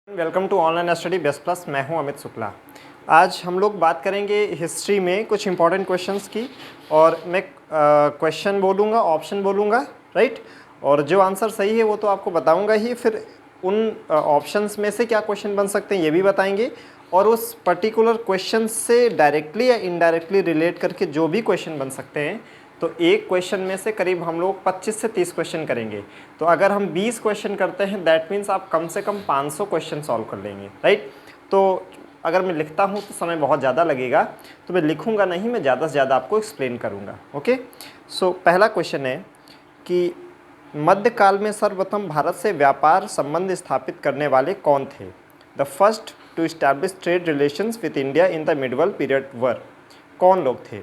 Welcome to online study best plus. मैं हूं अमित शुक्ला। आज हम लोग बात करेंगे हिस्ट्री में कुछ इंपॉर्टेंट क्वेश्चंस की, और मैं क्वेश्चन बोलूँगा, ऑप्शन बोलूँगा, राइट। और जो आंसर सही है वो तो आपको बताऊँगा ही, फिर उन ऑप्शंस में से क्या क्वेश्चन बन सकते हैं ये भी बताएंगे, और उस पर्टिकुलर क्वेश्चन से डायरेक्टली या इनडायरेक्टली रिलेट करके जो भी क्वेश्चन बन सकते हैं, तो एक क्वेश्चन में से करीब हम लोग 25 से 30 क्वेश्चन करेंगे। तो अगर हम 20 क्वेश्चन करते हैं दैट मीन्स आप कम से कम 500 क्वेश्चन सॉल्व कर लेंगे, राइट। तो अगर मैं लिखता हूँ तो समय बहुत ज़्यादा लगेगा, तो मैं लिखूँगा नहीं, मैं ज़्यादा से ज़्यादा आपको एक्सप्लेन करूँगा। ओके, सो पहला क्वेश्चन है कि मध्यकाल में सर्वप्रथम भारत से व्यापार संबंध स्थापित करने वाले कौन थे? The first to establish trade relations with India in the medieval period were. कौन लोग थे?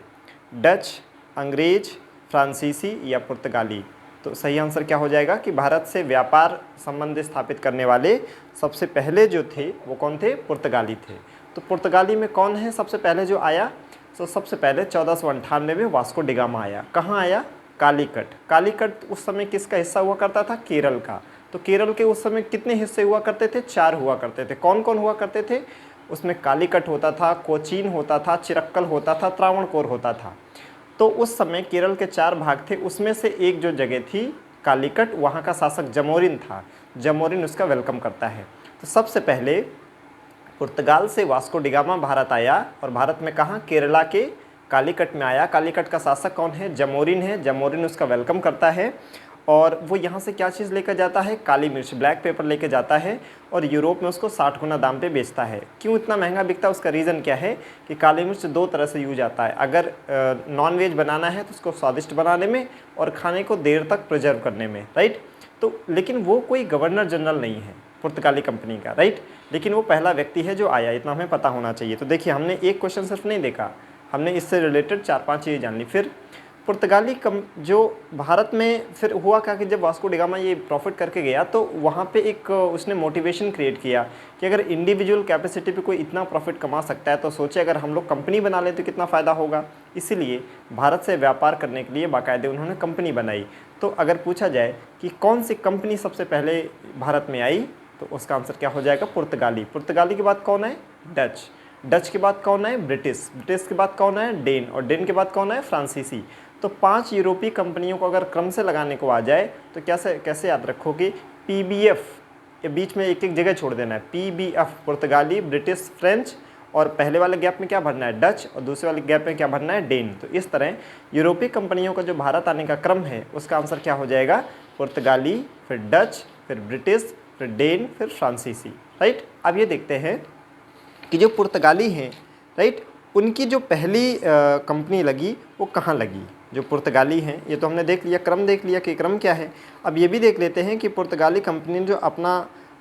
डच, अंग्रेज, फ्रांसीसी या पुर्तगाली? तो सही आंसर क्या हो जाएगा कि भारत से व्यापार संबंध स्थापित करने वाले सबसे पहले जो थे वो कौन थे? पुर्तगाली थे। तो पुर्तगाली में कौन है सबसे पहले जो आया? तो सबसे पहले 1498 में वास्को डिगामा आया। कहाँ आया? कालीकट। कालीकट उस समय किसका हिस्सा हुआ करता था? केरल का। तो केरल के उस समय कितने हिस्से हुआ करते थे? 4 हुआ करते थे। कौन कौन हुआ करते थे उसमें? कालीकट होता था, कोचीन होता था, चिरक्कल होता था, त्रावणकोर होता था। तो उस समय केरल के 4 भाग थे, उसमें से एक जो जगह थी कालीकट, वहाँ का शासक जमोरिन था। जमोरिन उसका वेलकम करता है। तो सबसे पहले पुर्तगाल से वास्को डिगामा भारत आया, और भारत में कहाँ? केरला के कालीकट में आया। कालीकट का शासक कौन है? जमोरिन है। जमोरिन उसका वेलकम करता है, और वो यहाँ से क्या चीज़ लेकर जाता है? काली मिर्च, ब्लैक पेपर लेकर जाता है, और यूरोप में उसको 60 गुना दाम पे बेचता है। क्यों इतना महंगा बिकता है? उसका रीज़न क्या है कि काली मिर्च 2 तरह से यूज आता है। अगर नॉन वेज बनाना है तो उसको स्वादिष्ट बनाने में, और खाने को देर तक प्रिजर्व करने में, राइट। तो लेकिन वो कोई गवर्नर जनरल नहीं है पुर्तगाली कंपनी का, राइट। लेकिन वो पहला व्यक्ति है जो आया, इतना हमें पता होना चाहिए। तो देखिए, हमने एक क्वेश्चन सिर्फ नहीं देखा, हमने इससे रिलेटेड 4-5 चीज़ें जान ली। फिर पुर्तगाली जो भारत में फिर हुआ क्या कि जब वास्को डिगामा ये प्रॉफिट करके गया, तो वहाँ पे एक उसने मोटिवेशन क्रिएट किया कि अगर इंडिविजुअल कैपेसिटी पे कोई इतना प्रॉफिट कमा सकता है, तो सोचे अगर हम लोग कंपनी बना लें तो कितना फ़ायदा होगा। इसीलिए भारत से व्यापार करने के लिए बाकायदे उन्होंने कंपनी बनाई। तो अगर पूछा जाए कि कौन सी कंपनी सबसे पहले भारत में आई, तो उसका आंसर क्या हो जाएगा? पुर्तगाली। पुर्तगाली के बाद कौन है? डच। डच के बाद कौन है? ब्रिटिश। ब्रिटिश के बाद कौन है? डेन। और डेन के बाद कौन है? फ्रांसीसी। तो 5 यूरोपीय कंपनियों को अगर क्रम से लगाने को आ जाए तो कैसे याद रखोगे? PBF, ये बीच में एक एक जगह छोड़ देना है। PBF पुर्तगाली, ब्रिटिश, फ्रेंच, और पहले वाले गैप में क्या भरना है? डच, और दूसरे वाले गैप में क्या भरना है? डेन। तो इस तरह यूरोपीय कंपनियों का जो भारत आने का क्रम है उसका आंसर क्या हो जाएगा? पुर्तगाली, फिर डच, फिर ब्रिटिश, फिर डेन, फिर फ्रांसीसी, राइट। अब ये देखते हैं कि जो पुर्तगाली हैं, राइट, उनकी जो पहली कंपनी लगी वो कहाँ लगी? जो पुर्तगाली हैं, ये तो हमने देख लिया, क्रम देख लिया कि क्रम क्या है। अब ये भी देख लेते हैं कि पुर्तगाली कंपनी ने जो अपना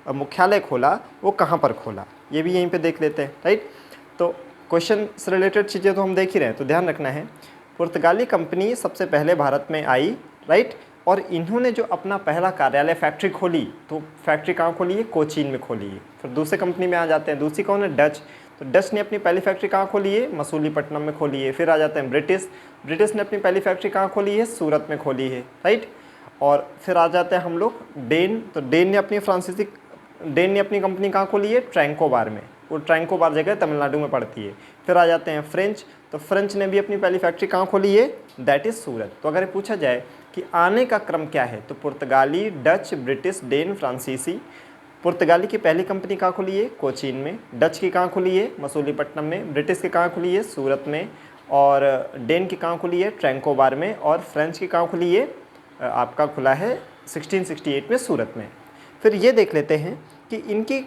मुख्यालय खोला वो कहाँ पर खोला, ये भी यहीं पे देख लेते हैं, राइट। तो क्वेश्चन से रिलेटेड चीज़ें तो हम देख ही रहे हैं, तो ध्यान रखना है। पुर्तगाली कंपनी सबसे पहले भारत में आई, राइट, और इन्होंने जो अपना पहला कार्यालय फैक्ट्री खोली, तो फैक्ट्री कहाँ खोली है? कोचीन में खोली है। फिर दूसरे कंपनी में आ जाते हैं, दूसरी कौन है? डच। तो डच ने अपनी पहली फैक्ट्री कहाँ खोली है? मसूलीपट्टनम में खोली है। फिर आ जाते हैं ब्रिटिश। ब्रिटिश ने अपनी पहली फैक्ट्री कहाँ खोली है? सूरत में खोली है, राइट। और फिर आ जाते हैं हम लोग डेन। तो डेन ने अपनी कंपनी कहाँ खोली है? ट्रैंकोबार में। वो ट्रैंकोबार जगह तमिलनाडु में पड़ती है। फिर आ जाते हैं फ्रेंच। तो फ्रेंच ने भी अपनी पहली फैक्ट्री कहाँ खोली है? दैट इज़ सूरत। तो अगर पूछा जाए कि आने का क्रम क्या है, तो पुर्तगाली, डच, ब्रिटिश, डेन, फ्रांसीसी। पुर्तगाली की पहली कंपनी कहाँ खुली है? कोचीन में। डच की कहाँ खुली है? मसूलीपट्टनम में। ब्रिटिश की कहाँ खुली है? सूरत में। और डेन की कहाँ खुली है? ट्रैंकोबार में। और फ्रेंच की कहाँ खुली है? आपका खुला है 1668 में सूरत में। फिर ये देख लेते हैं कि इनकी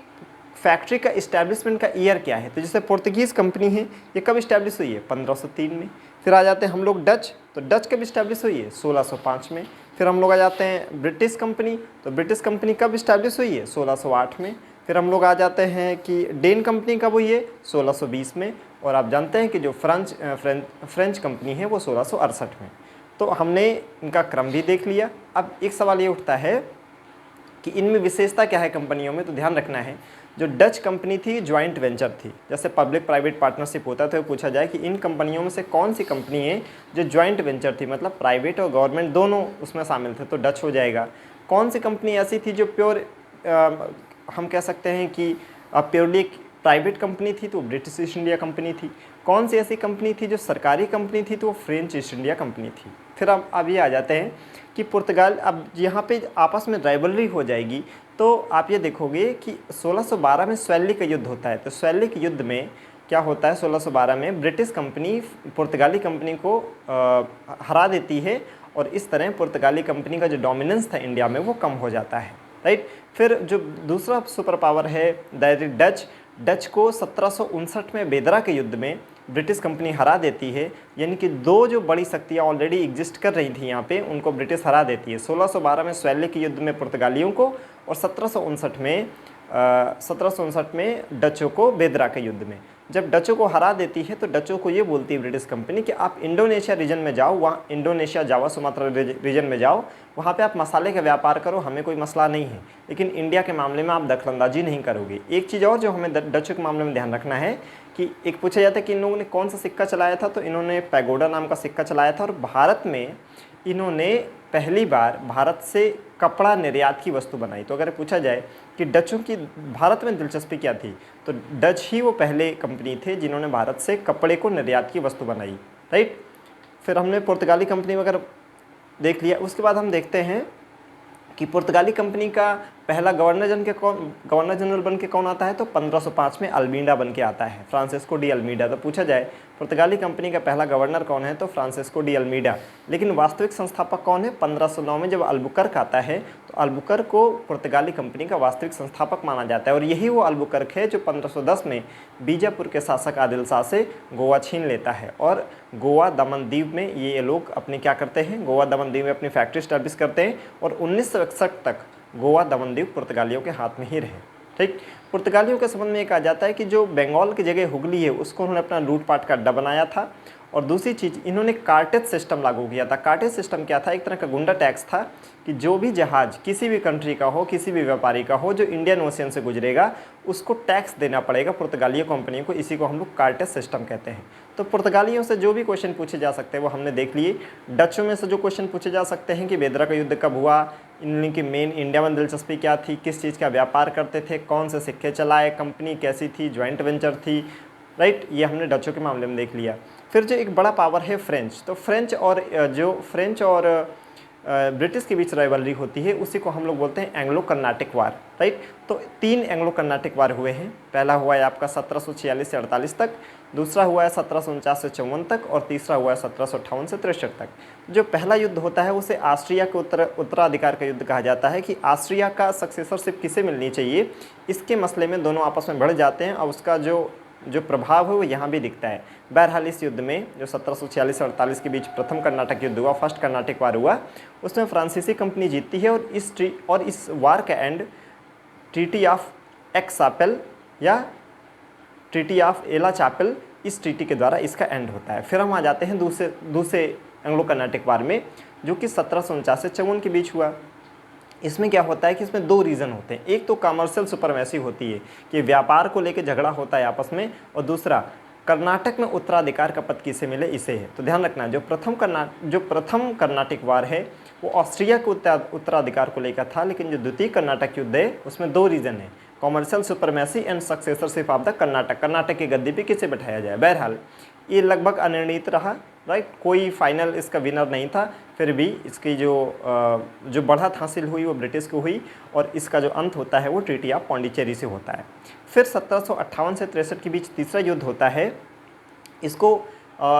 फैक्ट्री का इस्टेब्लिशमेंट का ईयर क्या है। तो जैसे पुर्तगीज़ कंपनी है, ये कब इस्टेब्लिश हुई है? 1503 में। फिर आ जाते हैं हम लोग डच। तो डच कब इस्टेब्लिश हुई है? 1605 में। फिर हम लोग आ जाते हैं ब्रिटिश कंपनी। तो ब्रिटिश कंपनी कब इस्टेब्लिश हुई है? 1608 में। फिर हम लोग आ जाते हैं कि डेन कंपनी कब हुई है? 1620 में। और आप जानते हैं कि जो फ्रेंच कंपनी है वो 1668 में। तो हमने इनका क्रम भी देख लिया। अब एक सवाल ये उठता है कि इनमें विशेषता क्या है कंपनियों में। तो ध्यान रखना है, जो डच कंपनी थी ज्वाइंट वेंचर थी, जैसे पब्लिक प्राइवेट पार्टनरशिप होता था। तो पूछा जाए कि इन कंपनियों में से कौन सी कंपनी है जो ज्वाइंट वेंचर थी, मतलब प्राइवेट और गवर्नमेंट दोनों उसमें शामिल थे, तो डच हो जाएगा। कौन सी कंपनी ऐसी थी जो प्योर हम कह सकते हैं कि प्योरली एक प्राइवेट कंपनी थी तो ब्रिटिश ईस्ट इंडिया कंपनी थी। कौन सी ऐसी कंपनी थी जो सरकारी कंपनी थी, तो वो फ्रेंच ईस्ट इंडिया कंपनी थी। फिर अब ये आ जाते हैं कि पुर्तगाल, अब यहाँ पे आपस में राइवलरी हो जाएगी। तो आप ये देखोगे कि 1612 में स्वेल्ली का युद्ध होता है। तो स्वेल्ली के युद्ध में क्या होता है, 1612 में ब्रिटिश कंपनी पुर्तगाली कंपनी को हरा देती है और इस तरह पुर्तगाली कंपनी का जो डोमिनेंस था इंडिया में वो कम हो जाता है, राइट। फिर जो दूसरा सुपर पावर है डच, डच को 1759 में बेदरा के युद्ध में ब्रिटिश कंपनी हरा देती है। यानी कि दो जो बड़ी शक्तियाँ ऑलरेडी एग्जिस्ट कर रही थी यहाँ पे, उनको ब्रिटिश हरा देती है। 1612 में स्वेल्ली के युद्ध में पुर्तगालियों को और 1759 में डचों को बेदरा के युद्ध में। जब डचों को हरा देती है तो डचों को ये बोलती है ब्रिटिश कंपनी कि आप इंडोनेशिया रीजन में जाओ, वहाँ इंडोनेशिया, जावा, सुमात्रा रीजन में जाओ, वहाँ पे आप मसाले का व्यापार करो, हमें कोई मसला नहीं है, लेकिन इंडिया के मामले में आप दखलंदाजी नहीं करोगे। एक चीज़ और जो हमें डचों के मामले में ध्यान रखना है कि एक पूछा जाता है कि इन लोगों ने कौन सा सिक्का चलाया था, तो इन्होंने पैगोडा नाम का सिक्का चलाया था। और भारत में इन्होंने पहली बार भारत से कपड़ा निर्यात की वस्तु बनाई। तो अगर पूछा जाए कि डचों की भारत में दिलचस्पी क्या थी, तो डच ही वो पहले कंपनी थे जिन्होंने भारत से कपड़े को निर्यात की वस्तु बनाई, राइट। फिर हमने पुर्तगाली कंपनी वगैरह देख लिया। उसके बाद हम देखते हैं कि पुर्तगाली कंपनी का पहला गवर्नर जनरल बन के कौन आता है, तो 1505 में अल्मीडा बन के आता है, फ्रांसिस्को डी अल्मीडा। तो पूछा जाए पुर्तगाली कंपनी का पहला गवर्नर कौन है, तो फ्रांसिस्को डी अल्मीडा। लेकिन वास्तविक संस्थापक कौन है, 1509 में जब अल्बुकर्क आता है तो अल्बुकर्क को पुर्तगाली कंपनी का वास्तविक संस्थापक माना जाता है। और यही वो अल्बुकर्क है जो 1510 में बीजापुर के शासक आदिल शाह से गोवा छीन लेता है और गोवा दमन द्वीप में ये लोग अपने क्या करते हैं, गोवा दमन द्वीप में अपनी फैक्ट्री स्टैब्लिश करते हैं और 1961 तक गोवा दमन द्वीप पुर्तगालियों के हाथ में ही रहे, ठीक। पुर्तगालियों के संबंध में एक आ जाता है कि जो बंगाल की जगह हुगली है उसको उन्होंने अपना लूटपाट का अड्डा बनाया था। और दूसरी चीज़, इन्होंने कार्टेज सिस्टम लागू किया था। कार्टेज सिस्टम क्या था, एक तरह का गुंडा टैक्स था कि जो भी जहाज़ किसी भी कंट्री का हो, किसी भी व्यापारी का हो, जो इंडियन ओशियन से गुजरेगा उसको टैक्स देना पड़ेगा पुर्तगालियों कंपनियों को। इसी को हम लोग कार्टेज सिस्टम कहते हैं। तो पुर्तगालियों से जो भी क्वेश्चन पूछे जा सकते हैं वो हमने देख लिए। डचों में से जो क्वेश्चन पूछे जा सकते हैं कि बेदरा का युद्ध कब हुआ, इनकी मेन इंडिया में दिलचस्पी क्या थी, किस चीज़ का व्यापार करते थे, कौन से सिक्के चलाए, कंपनी कैसी थी, ज्वाइंट वेंचर थी, राइट, ये हमने डचों के मामले में देख लिया। फिर जो एक बड़ा पावर है फ्रेंच, तो फ्रेंच और ब्रिटिश के बीच राइवलरी होती है, उसी को हम लोग बोलते हैं एंग्लो कर्नाटिक वार, राइट। तो 3 एंग्लो कर्नाटिक वार हुए हैं। पहला हुआ है आपका 1746 से 48 तक, दूसरा हुआ है 1749 से 54 तक और तीसरा हुआ है 1758 से 63 तक। जो पहला युद्ध होता है उसे ऑस्ट्रिया के उत्तराधिकार का युद्ध कहा जाता है कि ऑस्ट्रिया का सक्सेसरशिप किसे मिलनी चाहिए, इसके मसले में दोनों आपस में बढ़ जाते हैं और उसका जो प्रभाव है वो यहाँ भी दिखता है। बहरहाल इस युद्ध में जो 1746 से 48 के बीच प्रथम कर्नाटक युद्ध हुआ, फर्स्ट कर्नाटिक वार हुआ, उसमें फ्रांसीसी कंपनी जीतती है और इस वार का एंड ट्रीटी ऑफ एक्सापेल या ट्रीटी ऑफ एला चापेल, इस ट्रीटी के द्वारा इसका एंड होता है। फिर हम आ जाते हैं दूसरे एंग्लो कर्नाटिक वार में, जो कि 1749 से 54 के बीच हुआ। इसमें क्या होता है कि इसमें 2 रीज़न होते हैं। एक तो कमर्शियल सुपरमेसी होती है कि व्यापार को लेकर झगड़ा होता है आपस में, और दूसरा कर्नाटक में उत्तराधिकार का पद किसे मिले, इसे है। तो ध्यान रखना, जो प्रथम कर्नाटिक वार है वो ऑस्ट्रिया के उत्तराधिकार को लेकर था, लेकिन जो द्वितीय कर्नाटक युद्ध है उसमें 2 रीज़न है, commercial supremacy and successorship of the Karnataka की गद्दी पे किसे बैठाया जाए। बहरहाल ये लगभग अनिर्णित रहा, राइट, कोई फाइनल इसका विनर नहीं था। फिर भी इसकी जो बढ़त हासिल हुई वो ब्रिटिश को हुई और इसका जो अंत होता है वो ट्रीटी ऑफ पौंडीचेरी से होता है। फिर 1758 से 63 के बीच तीसरा युद्ध होता है। इसको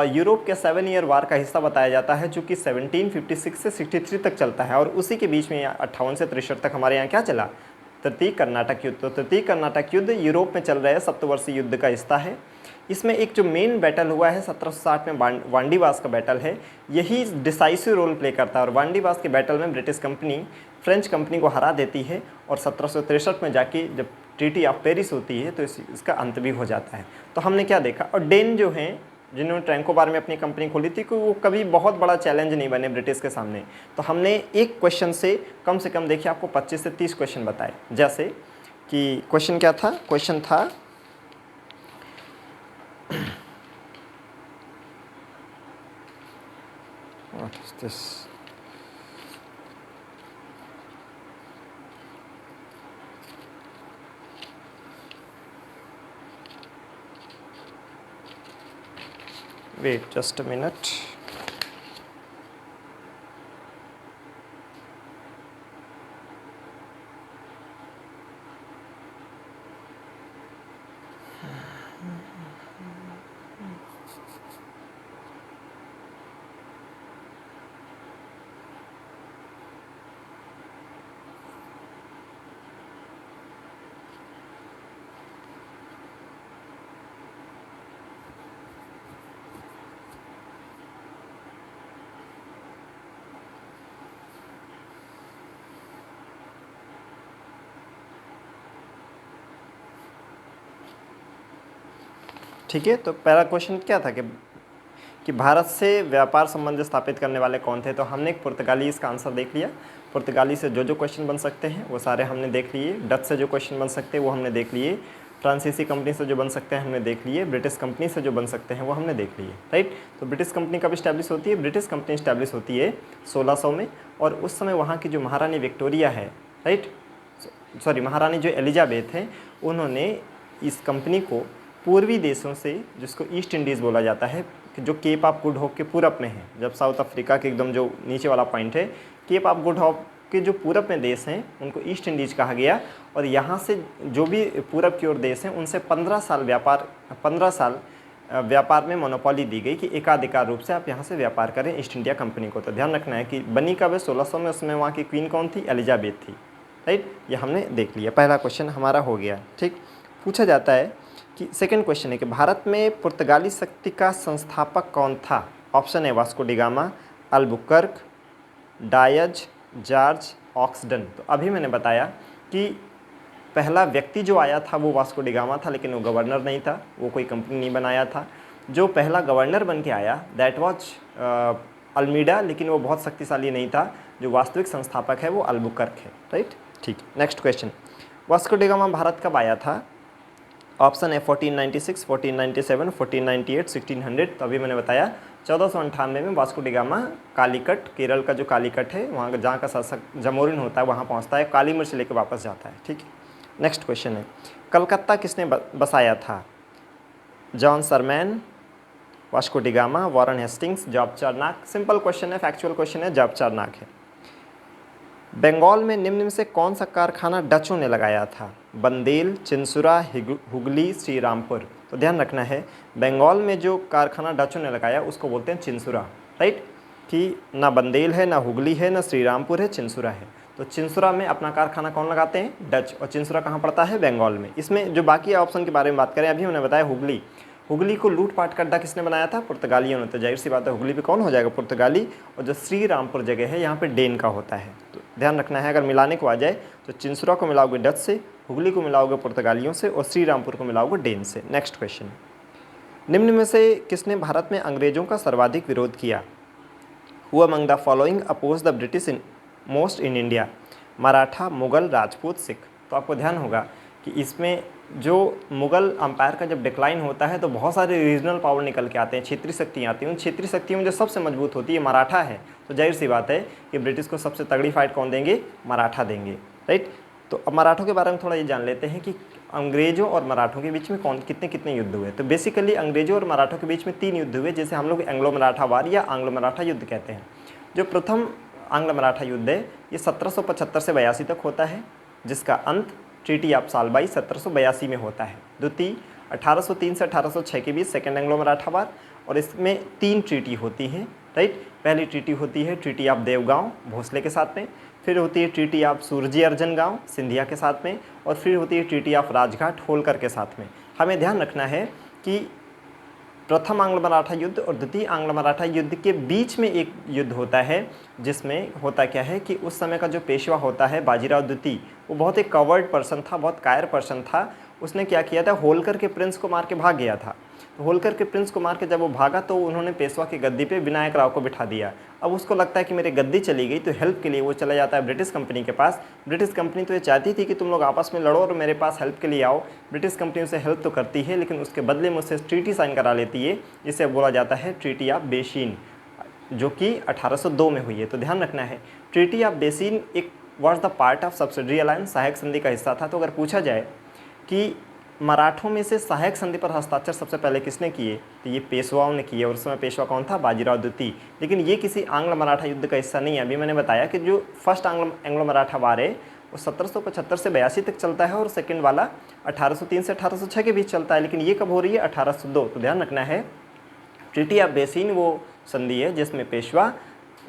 यूरोप के 7 ईयर वार का हिस्सा बताया जाता है, जो कि 1756 से 63 तक चलता है और उसी के बीच में 58 से 63 तक हमारे यहाँ क्या चला, तृतीय कर्नाटक युद्ध। तो तृतीय कर्नाटक युद्ध यूरोप में चल रहे सप्तवर्षीय युद्ध का हिस्सा है। इसमें एक जो मेन बैटल हुआ है 1760 में वांडीवास का बैटल है, यही डिसाइसिव रोल प्ले करता है और वांडीवास के बैटल में ब्रिटिश कंपनी फ्रेंच कंपनी को हरा देती है और 1763 में जाके जब ट्रीटी ऑफ पेरिस होती है तो इसका अंत भी हो जाता है। तो हमने क्या देखा, और डेन जो हैं जिन्होंने ट्रैंकोबार में अपनी कंपनी खोली थी कि वो कभी बहुत बड़ा चैलेंज नहीं बने ब्रिटिश के सामने। तो हमने एक क्वेश्चन से कम देखिए आपको 25 से 30 क्वेश्चन बताए। जैसे कि क्वेश्चन क्या था, क्वेश्चन था What is this? Wait just a minute. ठीक है, तो पहला क्वेश्चन क्या था कि भारत से व्यापार संबंध स्थापित करने वाले कौन थे। तो हमने एक पुर्तगाली इसका आंसर देख लिया। पुर्तगाली से जो क्वेश्चन बन सकते हैं वो सारे हमने देख लिए। डच से जो क्वेश्चन बन सकते हैं वो हमने देख लिए। फ्रांसीसी कंपनी से जो बन सकते हैं हमने देख लिए। ब्रिटिश कंपनी से जो बन सकते हैं वो हमने देख लिए, राइट। तो ब्रिटिश कंपनी कब इस्टेब्लिश होती है? ब्रिटिश कंपनी इस्टेब्लिश होती है 1600 में, और उस समय वहाँ की जो महारानी विक्टोरिया है, राइट, सॉरी महारानी जो एलिजाबेथ हैं, उन्होंने इस कंपनी को पूर्वी देशों से, जिसको ईस्ट इंडीज़ बोला जाता है, जो केप ऑफ गुड होप के पूरब में है, जब साउथ अफ्रीका के एकदम जो नीचे वाला पॉइंट है, केप ऑफ गुड होप के जो पूरब में देश हैं उनको ईस्ट इंडीज़ कहा गया। और यहाँ से जो भी पूरब की ओर देश हैं उनसे 15 साल व्यापार में मोनोपोली दी गई कि एकाधिकार रूप से आप यहाँ से व्यापार करें ईस्ट इंडिया कंपनी को। तो ध्यान रखना है कि बनी कब है? 1600 में। उसमें वहाँ की क्वीन कौन थी? एलिजाबेथ थी, राइट। ये हमने देख लिया। पहला क्वेश्चन हमारा हो गया, ठीक। पूछा जाता है कि सेकंड क्वेश्चन है कि भारत में पुर्तगाली शक्ति का संस्थापक कौन था। ऑप्शन है Vasco da Gama, Albuquerque, Dias, George Oxenden. तो अभी मैंने बताया कि पहला व्यक्ति जो आया था वो वास्को डिगामा था, लेकिन वो गवर्नर नहीं था, वो कोई कंपनी नहीं बनाया था। जो पहला गवर्नर बन के आया दैट वाज अल्मीडा, लेकिन वो बहुत शक्तिशाली नहीं था। जो वास्तविक संस्थापक है वो अल्बुकर्क है, राइट। ठीक, next question, Vasco da Gama Bharat कब आया था। ऑप्शन है 1496, 1497, 1498, 1600। तो अभी मैंने बताया 1498 में वास्को डिगामा कालीकट, केरल का जो कालीकट है वहाँ जहाँ का शासक जमोरिन होता है वहाँ पहुँचता है, काली मिर्च लेकर वापस जाता है, ठीक है। नेक्स्ट क्वेश्चन है, कलकत्ता किसने बसाया था। John Surman, Vasco da Gama, Warren Hastings, Job Charnock. Simple question है, फैक्चुअल क्वेश्चन है, जॉब चार्नाक है। बंगाल में निम्न में से कौन सा कारखाना डचों ने लगाया था। बंदेल, चिंसुरा, हुगली, श्रीरामपुर। तो ध्यान रखना है, बंगाल में जो कारखाना डचों ने लगाया उसको बोलते हैं चिंसुरा, राइट। कि ना बंदेल है, ना हुगली है, ना श्रीरामपुर है, चिंसुरा है। तो चिंसुरा में अपना कारखाना कौन लगाते हैं? डच। और चिंसुरा कहाँ पड़ता है? बंगाल में। इसमें जो बाकी ऑप्शन के बारे में बात करें, अभी मैंने बताया हुगली। हुगली को लूटपाट का अड्डा किसने बनाया था? पुर्तगालियों ने। तो जाहिर सी बात है हुगली पे कौन हो जाएगा? पुर्तगाली। और जो श्रीरामपुर जगह है यहाँ पे डेन का होता है। तो ध्यान रखना है, अगर मिलाने को आ जाए तो चिंसुरा को मिलाओगे डच से, हुगली को मिलाओगे पुर्तगालियों से, और श्रीरामपुर को मिलाओगे डेन से। नेक्स्ट क्वेश्चन, निम्न में से किसने भारत में अंग्रेजों का सर्वाधिक विरोध किया। Who among the following oppose the British most in India. Maratha, Mughal, Rajput, Sikh. तो आपको ध्यान होगा कि इसमें जो मुगल अंपायर का जब डिक्लाइन होता है तो बहुत सारे रीजनल पावर निकल के आते हैं, क्षेत्रीय शक्तियाँ आती हैं। उन क्षेत्रीय शक्तियों में जो सबसे मजबूत होती है मराठा है। तो जाहिर सी बात है कि ब्रिटिश को सबसे तगड़ी फाइट कौन देंगे? मराठा देंगे, राइट। तो अब मराठों के बारे में थोड़ा ये जान लेते हैं कि अंग्रेजों और मराठों के बीच में कितने कितने युद्ध हुए। तो बेसिकली अंग्रेजों और मराठों के बीच में 3 युद्ध हुए, जिसे हम लोग एंग्लो मराठा वार या आंग्लो मराठा युद्ध कहते हैं। जो प्रथम आंग्ल मराठा युद्ध है ये 1775 से 82 तक होता है, जिसका अंत ट्रीटी ऑफ सालबाई 1782 में होता है। द्वितीय 1803 से 1806 के बीच सेकेंड एंग्लो मराठा वार, और इसमें 3 ट्रीटी होती हैं, राइट। पहली ट्रीटी होती है ट्रीटी ऑफ देवगांव भोसले के साथ में, फिर होती है ट्रीटी ऑफ सूरजी अर्जन गांव सिंधिया के साथ में, और फिर होती है ट्रीटी ऑफ राजघाट होलकर के साथ में। हमें ध्यान रखना है कि प्रथम आंग्ल मराठा युद्ध और द्वितीय आंग्ल मराठा युद्ध के बीच में एक युद्ध होता है, जिसमें होता क्या है कि उस समय का जो पेशवा होता है बाजीराव द्वितीय, वो बहुत एक कवर्ड पर्सन था, बहुत कायर पर्सन था। उसने क्या किया था, होलकर के प्रिंस को मार के भाग गया था। तो होलकर के प्रिंस को मार के जब वो भागा तो उन्होंने पेशवा की गद्दी पे विनायक राव को बिठा दिया। अब उसको लगता है कि मेरी गद्दी चली गई, तो हेल्प के लिए वो चला जाता है ब्रिटिश कंपनी के पास। ब्रिटिश कंपनी तो ये चाहती थी कि तुम लोग आपस में लड़ो और मेरे पास हेल्प के लिए आओ। ब्रिटिश कंपनी उसे हेल्प तो करती है, लेकिन उसके बदले में उससे ट्रीटी साइन करा लेती है, जिसे बोला जाता है ट्रीटी ऑफ बेसिन, जो कि 1802 में हुई है। तो ध्यान रखना है, ट्रीटी ऑफ बेसिन एक was the part of subsidiary alliance, सहायक संधि का हिस्सा था। तो अगर पूछा जाए कि मराठों में से सहायक संधि पर हस्ताक्षर सबसे पहले किसने किए? तो ये पेशवाओं ने किए, और उस समय पेशवा कौन था? बाजीराव द्वितीय। लेकिन ये किसी आंग्ल मराठा युद्ध का हिस्सा नहीं है। अभी मैंने बताया कि जो फर्स्ट एंग्लो मराठा वार है वो 1775 से 82 तक चलता है, और सेकंड वाला 1803 से 1806 के बीच चलता है। लेकिन ये कब हो रही है? 1802। तो ध्यान रखना है, ट्रीटी ऑफ बेसिन वो संधि है जिसमें पेशवा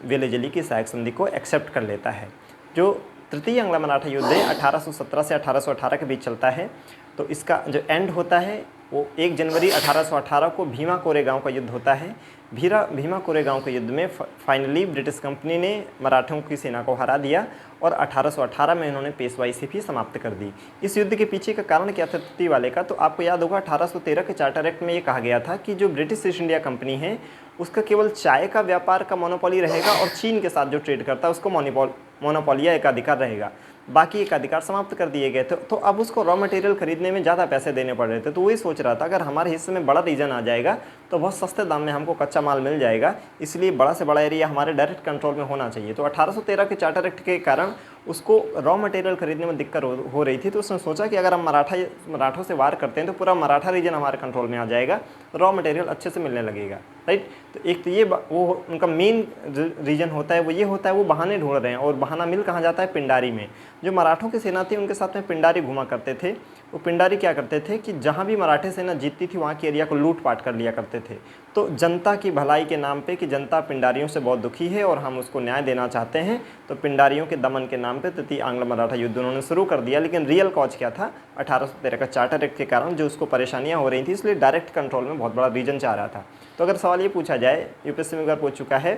वेलेजली की सहायक संधि को एक्सेप्ट कर लेता है। जो तृतीय आंग्ल मराठा युद्ध है 1817 से 1818 के बीच चलता है। तो इसका जो एंड होता है वो 1 जनवरी 1818 को भीमा कोरेगांव का युद्ध होता है। भीमा कोरेगांव के युद्ध में फाइनली ब्रिटिश कंपनी ने मराठों की सेना को हरा दिया, और 1818 में इन्होंने पेशवाई से भी समाप्त कर दी। इस युद्ध के पीछे का कारण क्या था तृतीय वाले का? तो आपको याद होगा 1813 के चार्टर एक्ट में ये कहा गया था कि जो ब्रिटिश ईस्ट इंडिया कंपनी है उसका केवल चाय का व्यापार का मोनोपोली रहेगा, और चीन के साथ जो ट्रेड करता है उसको मोनोपोली या एकाधिकार रहेगा। बाकी एकाधिकार समाप्त कर दिए गए थे। तो अब उसको रॉ मटेरियल खरीदने में ज़्यादा पैसे देने पड़ रहे थे। तो वही सोच रहा था अगर हमारे हिस्से में बड़ा रीजन आ जाएगा तो बहुत सस्ते दाम में हमको कच्चा माल मिल जाएगा, इसलिए बड़ा से बड़ा एरिया हमारे डायरेक्ट कंट्रोल में होना चाहिए। तो 1813 के चार्टर एक्ट के कारण उसको रॉ मटेरियल खरीदने में दिक्कत हो रही थी। तो उसने सोचा कि अगर हम मराठों से वार करते हैं तो पूरा मराठा रीजन हमारे कंट्रोल में आ जाएगा, रॉ मटेरियल अच्छे से मिलने लगेगा, राइट। तो एक तो ये वो उनका मेन रीजन होता है, वो ये होता है वो बहाने ढूंढ रहे हैं, और बहाना मिल कहाँ जाता है? पिंडारी में। जो मराठों की सेना थी उनके साथ में पिंडारी घुमा करते थे। वो पिंडारी क्या करते थे कि जहाँ भी मराठे सेना जीतती थी वहाँ के एरिया को लूट पाट कर लिया करते थे। तो जनता की भलाई के नाम पे कि जनता पिंडारियों से बहुत दुखी है और हम उसको न्याय देना चाहते हैं, तो पिंडारियों के दमन के नाम पे तृतीय आंग्ल मराठा युद्ध उन्होंने शुरू कर दिया। लेकिन रियल कॉज क्या था? 1813 का चार्टर एक्ट के कारण जो उसको परेशानियाँ हो रही थी, इसलिए डायरेक्ट कंट्रोल में बहुत बड़ा रीजन चाह रहा था। तो अगर सवाल ये पूछा जाए, यूपीएससी में एक बार पूछ चुका है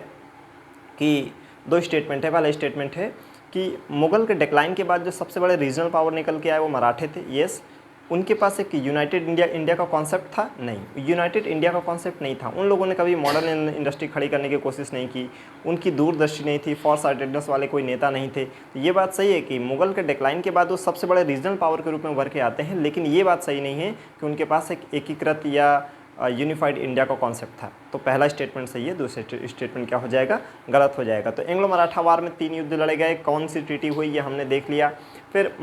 कि 2 स्टेटमेंट है। पहला स्टेटमेंट है कि मुगल के डिक्लाइन के बाद जो सबसे बड़े रीजनल पावर निकल के आए वो मराठे थे। येस। उनके पास एक यूनाइटेड इंडिया का कॉन्सेप्ट था? नहीं, यूनाइटेड इंडिया का कॉन्सेप्ट नहीं था। उन लोगों ने कभी मॉडर्न इंडस्ट्री खड़ी करने की कोशिश नहीं की, उनकी दूरदृष्टि नहीं थी, फॉर साइटेडनेस वाले कोई नेता नहीं थे। तो ये बात सही है कि मुगल के डिक्लाइन के बाद वो सबसे बड़े रीजनल पावर के रूप में उभर के आते हैं, लेकिन ये बात सही नहीं है कि उनके पास एक एकीकृत या यूनिफाइड इंडिया का कॉन्सेप्ट था। तो पहला स्टेटमेंट सही है, दूसरा स्टेटमेंट क्या हो जाएगा? गलत हो जाएगा। तो एंग्लो मराठा वार में 3 युद्ध लड़े गए, कौन सी ट्रीटी हुई ये हमने देख लिया। फिर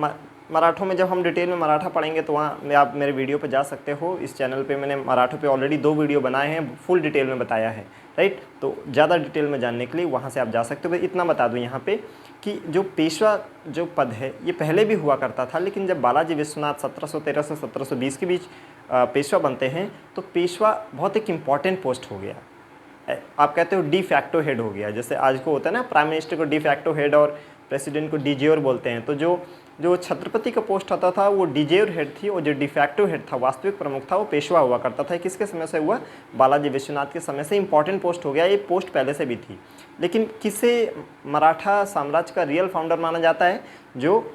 मराठों में जब हम डिटेल में मराठा पढ़ेंगे तो वहाँ में आप मेरे वीडियो पे जा सकते हो। इस चैनल पे मैंने मराठों पे ऑलरेडी 2 वीडियो बनाए हैं, फुल डिटेल में बताया है, राइट। तो ज़्यादा डिटेल में जानने के लिए वहाँ से आप जा सकते हो। इतना बता दूँ यहाँ पे कि जो पेशवा जो पद है ये पहले भी हुआ करता था, लेकिन जब बालाजी विश्वनाथ 1713 से 1720 के बीच पेशवा बनते हैं तो पेशवा बहुत एक इम्पॉर्टेंट पोस्ट हो गया। आप कहते हो डी फैक्टो हेड हो गया, जैसे आज को होता है ना प्राइम मिनिस्टर को डी फैक्टो हेड और प्रेसिडेंट को डीजेयोर बोलते हैं। तो जो छत्रपति का पोस्ट आता था वो डीजेयोर हेड थी, और जो डिफैक्टो हेड था, वास्तविक प्रमुख था, वो पेशवा हुआ करता था। किसके समय से हुआ? बालाजी विश्वनाथ के समय से इंपॉर्टेंट पोस्ट हो गया। ये पोस्ट पहले से भी थी, लेकिन किसे मराठा साम्राज्य का रियल फाउंडर माना जाता है? जो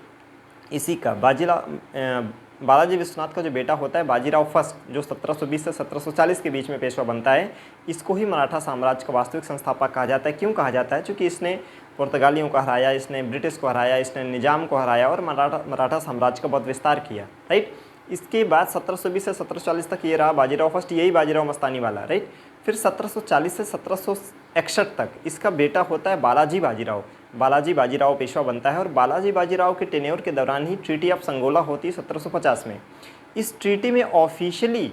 इसी का बालाजी विश्वनाथ का जो बेटा होता है बाजीराव फर्स्ट, जो 1720 से 1740 के बीच में पेशवा बनता है, इसको ही मराठा साम्राज्य का वास्तविक संस्थापक कहा जाता है। क्यों कहा जाता है? क्योंकि इसने पुर्तगालियों को हराया, इसने ब्रिटिश को हराया, इसने निजाम को हराया और मराठा साम्राज्य का बहुत विस्तार किया, राइट। इसके बाद 1720 से 1740 तक ये रहा बाजीराव फर्स्ट, यही बाजीराव मस्तानी वाला, राइट। फिर 1740 से 1761 तक इसका बेटा होता है बालाजी बाजीराव। बालाजी बाजीराव पेशवा बनता है, और बालाजी बाजीराव के टेन्योर के दौरान ही ट्रीटी ऑफ संगोला होती है 1750 में। इस ट्रीटी में ऑफिशियली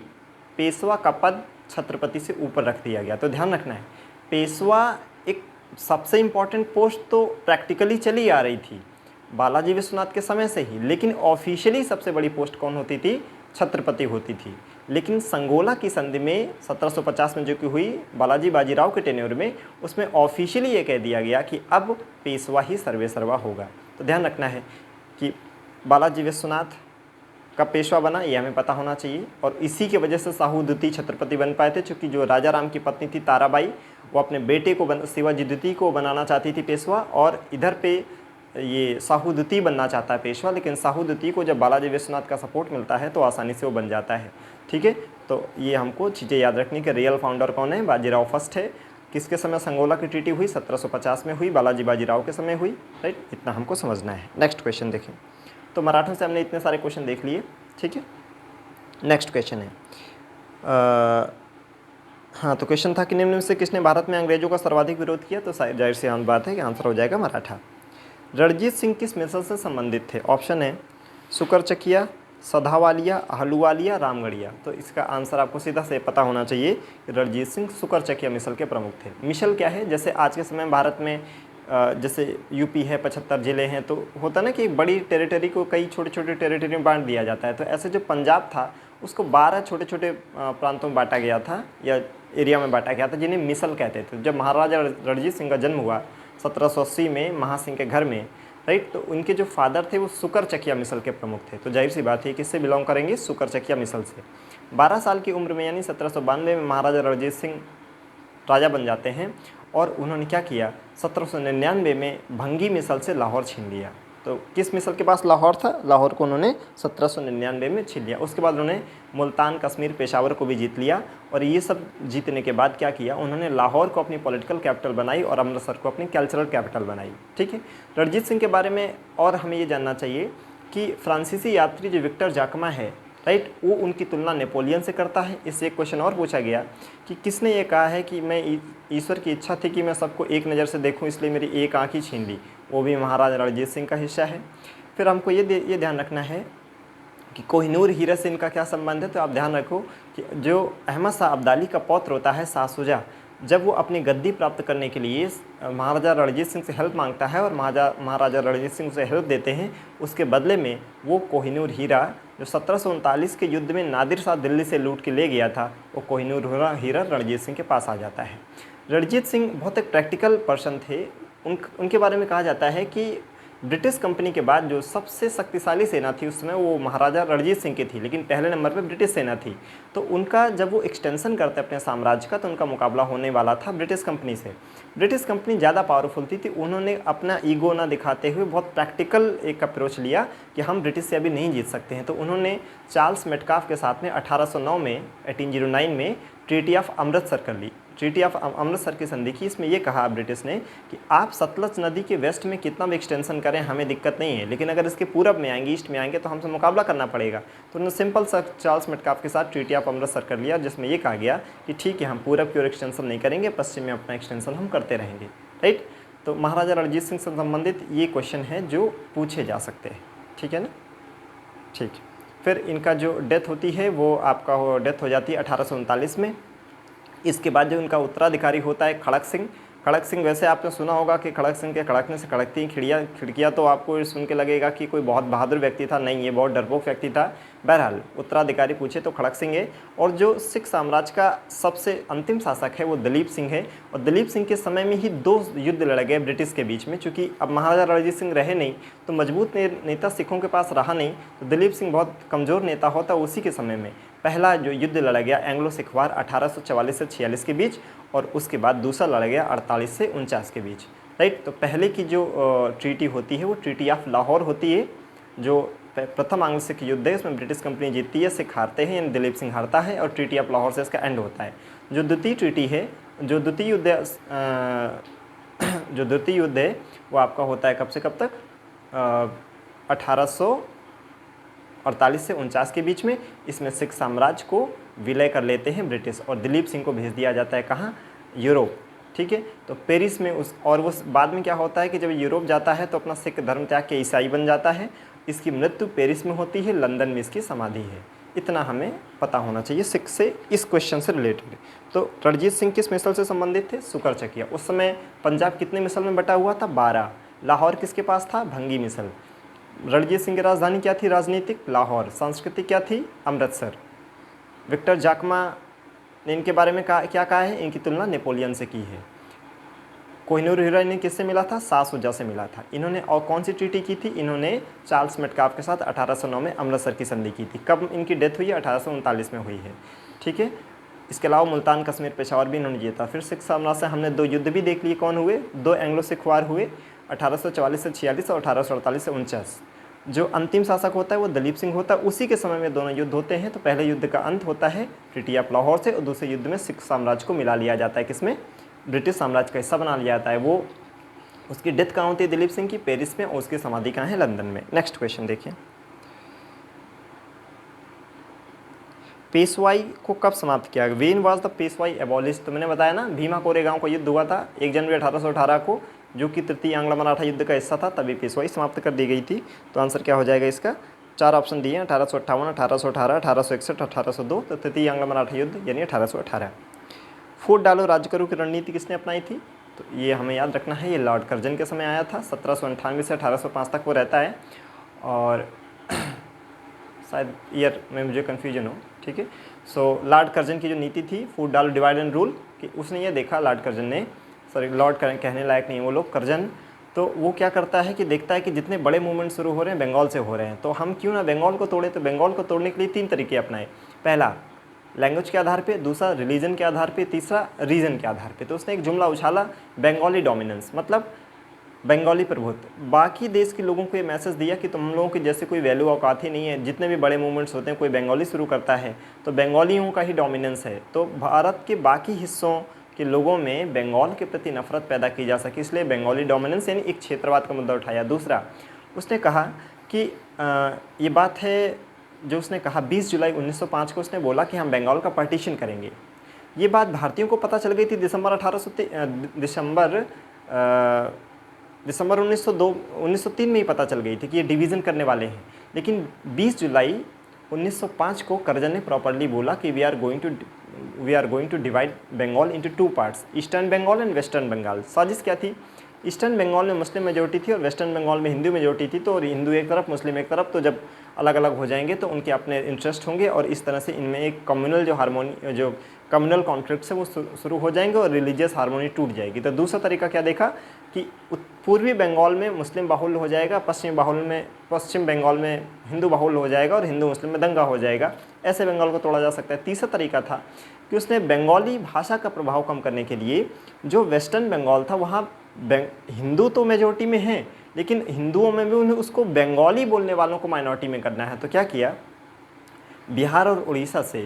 पेशवा का पद छत्रपति से ऊपर रख दिया गया। तो ध्यान रखना है, पेशवा एक सबसे इम्पॉर्टेंट पोस्ट तो प्रैक्टिकली चली आ रही थी बालाजी विश्वनाथ के समय से ही, लेकिन ऑफिशियली सबसे बड़ी पोस्ट कौन होती थी? छत्रपति होती थी। लेकिन संगोला की संधि में 1750 में जो कि हुई बालाजी बाजीराव के टेन्योर में, उसमें ऑफिशियली ये कह दिया गया कि अब पेशवा ही सर्वेसर्वा होगा। तो ध्यान रखना है कि बालाजी विश्वनाथ कब पेशवा बना ये हमें पता होना चाहिए, और इसी की वजह से साहू द्वितीय छत्रपति बन पाए थे। चूँकि जो राजा राम की पत्नी थी ताराबाई, वो अपने बेटे को शिवाजी द्वितीय को बनाना चाहती थी पेशवा, और इधर पे ये साहू द्वितीय बनना चाहता है पेशवा। लेकिन साहू द्वितीय को जब बालाजी विश्वनाथ का सपोर्ट मिलता है तो आसानी से वो बन जाता है, ठीक है। तो ये हमको चीज़ें याद रखनी कि रियल फाउंडर कौन है? बाजीराव फर्स्ट है। किसके समय संगोला की ट्रीटी हुई? 1750 में हुई, बालाजी बाजीराव के समय हुई, राइट। इतना हमको समझना है। नेक्स्ट क्वेश्चन देखें। तो मराठों से हमने इतने सारे क्वेश्चन देख लिए, ठीक है। नेक्स्ट क्वेश्चन है हाँ, तो क्वेश्चन था कि निम्न में से किसने भारत में अंग्रेजों का सर्वाधिक विरोध किया? तो जाहिर सी आम बात है कि आंसर हो जाएगा मराठा। रणजीत सिंह किस मिसल से संबंधित थे? ऑप्शन है शुकर चकिया, सधावालिया, अहलूवालिया, रामगढ़िया। तो इसका आंसर आपको सीधा से पता होना चाहिए कि रणजीत सिंह सुकरचकिया मिसल के प्रमुख थे। मिसल क्या है, जैसे आज के समय में भारत में जैसे यूपी है, 75 ज़िले हैं, तो होता ना कि बड़ी टेरिटरी को कई छोटे छोटे टेरिटरी में बांट दिया जाता है। तो ऐसे जो पंजाब था उसको 12 छोटे छोटे प्रांतों में बांटा गया था या एरिया में बांटा गया था, जिन्हें मिसल कहते थे। जब महाराजा रणजीत सिंह का जन्म हुआ 1780 में महासिंह के घर में, राइट, तो उनके जो फादर थे वो सुकरचकिया मिसल के प्रमुख थे। तो जाहिर सी बात है किससे बिलोंग करेंगे, सुकरचकिया मिसल से। 12 साल की उम्र में यानी 1792 में महाराजा रणजीत सिंह राजा बन जाते हैं और उन्होंने क्या किया, 1799 में भंगी मिसल से लाहौर छीन लिया। तो किस मिसल के पास लाहौर था, लाहौर को उन्होंने 1799 में छीन लिया। उसके बाद उन्होंने मुल्तान, कश्मीर, पेशावर को भी जीत लिया। और ये सब जीतने के बाद क्या किया, उन्होंने लाहौर को अपनी पॉलिटिकल कैपिटल बनाई और अमृतसर को अपनी कल्चरल कैपिटल बनाई। ठीक है। रणजीत सिंह के बारे में और हमें ये जानना चाहिए कि फ्रांसीसी यात्री जो विक्टर जाकमा है, राइट, वो उनकी तुलना नेपोलियन से करता है। इससे एक क्वेश्चन और पूछा गया कि किसने ये कहा है कि मैं ईश्वर की इच्छा थी कि मैं सबको एक नज़र से देखूं, इसलिए मेरी एक आँख ही छीन ली। वो भी महाराजा रणजीत सिंह का हिस्सा है। फिर हमको ये ध्यान रखना है कि कोहिनूर हीरा से इनका क्या संबंध है। तो आप ध्यान रखो कि जो अहमद शाह अब्दाली का पौत्र होता है शाह शुजा, जब वो अपनी गद्दी प्राप्त करने के लिए महाराजा रणजीत सिंह से हेल्प मांगता है और महाराजा रणजीत सिंह उसे हेल्प देते हैं, उसके बदले में वो कोहिनूर हीरा जो 1739 के युद्ध में नादिर शाह दिल्ली से लूट के ले गया था, वो कोहिनूर हीरा रणजीत सिंह के पास आ जाता है। रणजीत सिंह बहुत एक प्रैक्टिकल पर्सन थे। उनके बारे में कहा जाता है कि ब्रिटिश कंपनी के बाद जो सबसे शक्तिशाली सेना थी उस समय वो महाराजा रणजीत सिंह की थी, लेकिन पहले नंबर पे ब्रिटिश सेना थी। तो उनका जब वो एक्सटेंशन करते अपने साम्राज्य का, तो उनका मुकाबला होने वाला था ब्रिटिश कंपनी से। ब्रिटिश कंपनी ज़्यादा पावरफुल थी, उन्होंने अपना ईगो ना दिखाते हुए बहुत प्रैक्टिकल एक अप्रोच लिया कि हम ब्रिटिश से अभी नहीं जीत सकते हैं। तो उन्होंने चार्ल्स मेटकाफ के साथ में 1809 में ट्रीटी ऑफ अमृतसर कर ली। ट्रीटी ऑफ अमृतसर की संधि की। इसमें यह कहा ब्रिटिश ने कि आप सतलज नदी के वेस्ट में कितना भी एक्सटेंशन करें हमें दिक्कत नहीं है, लेकिन अगर इसके पूरब में आएंगे, ईस्ट में आएंगे, तो हमसे मुकाबला करना पड़ेगा। तो उन्होंने सिंपल सा चार्ल्स मेटकाफ के साथ ट्रीटी ऑफ अमृतसर कर लिया, जिसमें यह कहा गया कि ठीक है, हम पूरब की ओर एक्सटेंशन नहीं करेंगे, पश्चिम में अपना एक्सटेंशन हम करते रहेंगे। राइट। तो महाराजा रणजीत सिंह से संबंधित ये क्वेश्चन है जो पूछे जा सकते हैं। ठीक है ना। ठीक। फिर इनका जो डेथ होती है वो आपका डेथ हो जाती है 1839 में। इसके बाद जो इनका उत्तराधिकारी होता है खड़क सिंह। खड़क सिंह, वैसे आपने सुना होगा कि खड़क सिंह के खड़कने से खड़कती हैं खिड़कियाँ, तो आपको सुन के लगेगा कि कोई बहुत बहादुर व्यक्ति था। नहीं, ये बहुत डरपोक व्यक्ति था। बहरहाल उत्तराधिकारी पूछे तो खड़क सिंह है। और जो सिख साम्राज्य का सबसे अंतिम शासक है वो दलीप सिंह है। और दलीप सिंह के समय में ही 2 युद्ध लड़े गए ब्रिटिश के बीच में। चूँकि अब महाराजा रणजीत सिंह रहे नहीं, तो मजबूत नेता सिखों के पास रहा नहीं, तो दलीप सिंह बहुत कमज़ोर नेता होता। उसी के समय में पहला जो युद्ध लड़ा गया एंग्लो सिख वार 1844 से 46 के बीच, और उसके बाद दूसरा लड़ा गया 48 से 49 के बीच। राइट। तो पहले की जो ट्रीटी होती है वो ट्रीटी ऑफ लाहौर होती है। जो प्रथम आंग्ल सिख युद्ध है उसमें ब्रिटिश कंपनी जीतती है, सिख हारते हैं, यानी दलीप सिंह हारता है, और ट्रीटी ऑफ लाहौर से इसका एंड होता है। जो द्वितीय ट्रीटी है, जो द्वितीय युद्ध है वो आपका होता है कब से कब तक, 1848 से 49 के बीच में। इसमें सिख साम्राज्य को विलय कर लेते हैं ब्रिटिश, और दलीप सिंह को भेज दिया जाता है कहाँ, यूरोप। ठीक है। तो पेरिस में वो बाद में क्या होता है कि जब यूरोप जाता है तो अपना सिख धर्म त्याग के ईसाई बन जाता है। इसकी मृत्यु पेरिस में होती है, लंदन में इसकी समाधि है। इतना हमें पता होना चाहिए सिख से, इस क्वेश्चन से रिलेटेड। तो रणजीत सिंह किस मिसल से संबंधित थे, सुकरचकिया। उस समय पंजाब कितने मिसल में बटा हुआ था, 12। लाहौर किसके पास था, भंगी मिसल। रणजीत सिंह की राजधानी क्या थी राजनीतिक, लाहौर। संस्कृति क्या थी, अमृतसर। विक्टर जाकमा ने इनके बारे में क्या कहा है, इनकी तुलना नेपोलियन से की है। कोहिनूर हीरा ने किससे मिला था, शाह शुजा से मिला था। इन्होंने और कौन सी ट्रीटी की थी, इन्होंने चार्ल्स मेटकाफ के साथ 1809 में अमृतसर की संधि की थी। कब इनकी डेथ हुई है, 1839 में हुई है। ठीक है। इसके अलावा मुल्तान, कश्मीर, पेशावर भी इन्होंने जीता। फिर सिख साम्राज्य से हमने 2 युद्ध भी देख लिए, कौन हुए, 2 एंग्लो सिख वार हुए, 1844 से 46 और 1848 से 49। जो अंतिम शासक होता है वो दलीप सिंह होता है। उसी के समय में दोनों युद्ध होते हैं। तो पहले युद्ध का अंत होता है ट्रीटी ऑफ लाहौर से, और दूसरे युद्ध में सिख साम्राज्य को मिला लिया जाता है, किसमें, ब्रिटिश साम्राज्य का हिस्सा बना लिया जाता है। वो उसकी डेथ कहाँ होती है दलीप सिंह की, पेरिस में, और उसकी समाधि कहाँ है, लंदन में। नेक्स्ट क्वेश्चन देखिए, पेशवाई को कब समाप्त किया गया, वेन वाज द पेशवाई एबॉलिश। तो मैंने बताया ना, भीमा कोरेगांव का युद्ध हुआ था 1 जनवरी 1818 को, जो कि तृतीय आंग्ल मराठा युद्ध का हिस्सा था, तभी पेशवाई समाप्त कर दी गई थी। तो आंसर क्या हो जाएगा इसका, चार ऑप्शन दिए हैं, 1858, 1818, 1861, 1802, तो तृतीय आंग्ल मराठा युद्ध यानी 1818। फूट डालो राज्य करो की रणनीति किसने अपनाई थी? तो ये हमें याद रखना है, ये लॉर्ड कर्जन के समय आया था। 1798 से 1805 तक वो रहता है, और शायद ईयर में मुझे कन्फ्यूजन हो, ठीक है। सो लॉर्ड कर्जन की जो नीति थी, फूट डालो डिवाइड एंड रूल, कि उसने ये देखा, लॉर्ड कर्जन ने, सॉरी लॉर्ड कहने लायक नहीं वो लोग, कर्जन, तो वो क्या करता है कि देखता है कि जितने बड़े मूवमेंट शुरू हो रहे हैं बंगाल से हो रहे हैं, तो हम क्यों ना बंगाल को तोड़े। तो बंगाल को तोड़ने के लिए 3 तरीके अपनाए। पहला लैंग्वेज के आधार पे, दूसरा रिलीजन के आधार पे, तीसरा रीजन के आधार पे। तो उसने एक जुमला उछाला, बंगाली डोमिनेंस, मतलब बंगाली प्रभुत्व। बाकी देश के लोगों को ये मैसेज दिया कि तुम लोगों की जैसे कोई वैल्यू औकात ही नहीं है, जितने भी बड़े मूवमेंट्स होते हैं कोई बंगाली शुरू करता है तो बंगालियों का ही डोमिनेंस है। तो भारत के बाकी हिस्सों के लोगों में बंगाल के प्रति नफरत पैदा की जा सके, इसलिए बंगाली डोमिनेंस यानी एक क्षेत्रवाद का मुद्दा उठाया। दूसरा उसने कहा कि ये बात है जो उसने कहा 20 जुलाई 1905 को उसने बोला कि हम बंगाल का पार्टीशन करेंगे। ये बात भारतीयों को पता चल गई थी दिसंबर 1903 में ही पता चल गई थी कि ये डिवीज़न करने वाले हैं। लेकिन 20 जुलाई 1905 को कर्जन ने प्रॉपरली बोला कि we are going to divide Bengal into 2 parts, eastern Bengal and western Bengal. साजिश क्या थी? ईस्टर्न बंगाल में मुस्लिम मेजोरिटी थी और वेस्टर्न बंगाल में हिंदू मेजोरिटी थी, तो हिंदू एक तरफ मुस्लिम एक तरफ, तो जब अलग अलग हो जाएंगे तो उनके अपने इंटरेस्ट होंगे और इस तरह से इनमें एक कम्युनल जो कम्युनल कॉन्फ्लिक्ट्स है वो शुरू हो जाएंगे और रिलीजियस हार्मोनी टूट जाएगी। तो दूसरा तरीका क्या देखा कि पूर्वी बंगाल में मुस्लिम बाहुल्य हो जाएगा, पश्चिम बंगाल में हिंदू बाहुल्य हो जाएगा और हिंदू मुस्लिम में दंगा हो जाएगा। ऐसे बंगाल को तोड़ा जा सकता है। तीसरा तरीका था कि उसने बंगाली भाषा का प्रभाव कम करने के लिए, जो वेस्टर्न बंगाल था वहाँ हिंदू तो मेजोरिटी में हैं, लेकिन हिंदुओं में भी उन्हें उसको बंगाली बोलने वालों को माइनॉरिटी में करना है। तो क्या किया, बिहार और उड़ीसा से,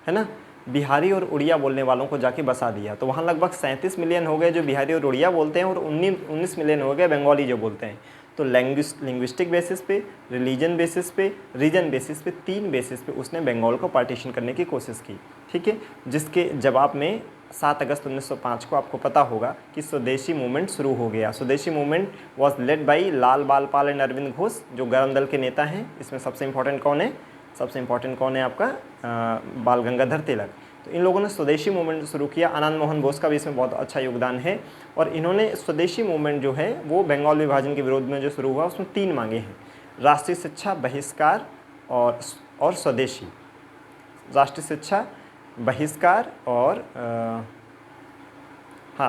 है ना, बिहारी और उड़िया बोलने वालों को जाके बसा दिया। तो वहाँ लगभग 37 मिलियन हो गए जो बिहारी और उड़िया बोलते हैं और 19 मिलियन हो गए बंगाली जो बोलते हैं। तो लिंग्विस्टिक बेसिस पे, रिलीजन बेसिस पे, रीजन बेसिस पे, 3 बेसिस पे उसने बंगाल को पार्टीशन करने की कोशिश की, ठीक है। जिसके जवाब में 7 अगस्त 1905 को आपको पता होगा कि स्वदेशी मूवमेंट शुरू हो गया। स्वदेशी movement was led by Lal बालपाल and Arvind Ghosh, जो गरम दल के नेता हैं। इसमें सबसे इंपॉर्टेंट कौन है? सबसे इंपॉर्टेंट कौन है आपका? बाल गंगाधर तिलक। तो इन लोगों ने स्वदेशी मूवमेंट शुरू किया। आनंद मोहन बोस का भी इसमें बहुत अच्छा योगदान है। और इन्होंने स्वदेशी मूवमेंट जो है वो बंगाल विभाजन के विरोध में जो शुरू हुआ उसमें 3 मांगे हैं: राष्ट्रीय शिक्षा, बहिष्कार और स्वदेशी। राष्ट्रीय शिक्षा, बहिष्कार और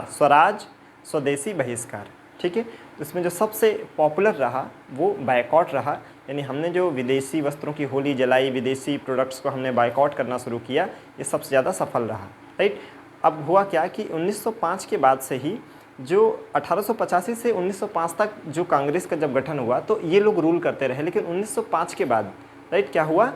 स्वराज, स्वदेशी, बहिष्कार, ठीक है। तो इसमें जो सबसे पॉपुलर रहा वो बायकॉट रहा, यानी हमने जो विदेशी वस्त्रों की होली जलाई, विदेशी प्रोडक्ट्स को हमने बायकॉट करना शुरू किया, ये सबसे ज़्यादा सफल रहा, राइट। अब हुआ क्या कि 1905 के बाद से ही जो 1885 से 1905 तक जो कांग्रेस का जब गठन हुआ तो ये लोग रूल करते रहे, लेकिन 1905 के बाद, राइट, क्या हुआ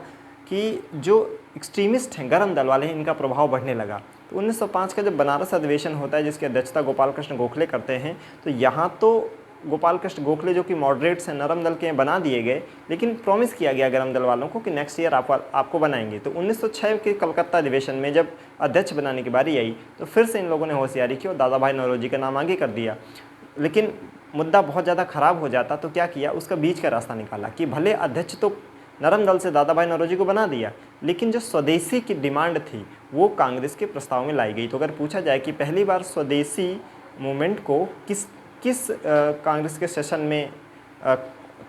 कि जो एक्सट्रीमिस्ट हैं, गरम दल वाले हैं, इनका प्रभाव बढ़ने लगा। तो 1905 का जब बनारस अधिवेशन होता है जिसकी अध्यक्षता गोपाल कृष्ण गोखले करते हैं, तो यहाँ तो गोपाल कृष्ण गोखले जो कि मॉडरेट्स हैं, नरम दल के बना दिए गए, लेकिन प्रॉमिस किया गया गरम दल वालों को कि नेक्स्ट ईयर आपको बनाएंगे। तो 1906 के कलकत्ता अधिवेशन में जब अध्यक्ष बनाने की बारी आई तो फिर से इन लोगों ने होशियारी की और दादा भाई नौरोजी का नाम आगे कर दिया। लेकिन मुद्दा बहुत ज़्यादा ख़राब हो जाता तो क्या किया, उसका बीच का रास्ता निकाला कि भले अध्यक्ष तो नरम दल से दादा भाई नौरोजी को बना दिया, लेकिन जो स्वदेशी की डिमांड थी वो कांग्रेस के प्रस्ताव में लाई गई। तो अगर पूछा जाए कि पहली बार स्वदेशी मूवमेंट को किस कांग्रेस के सेशन में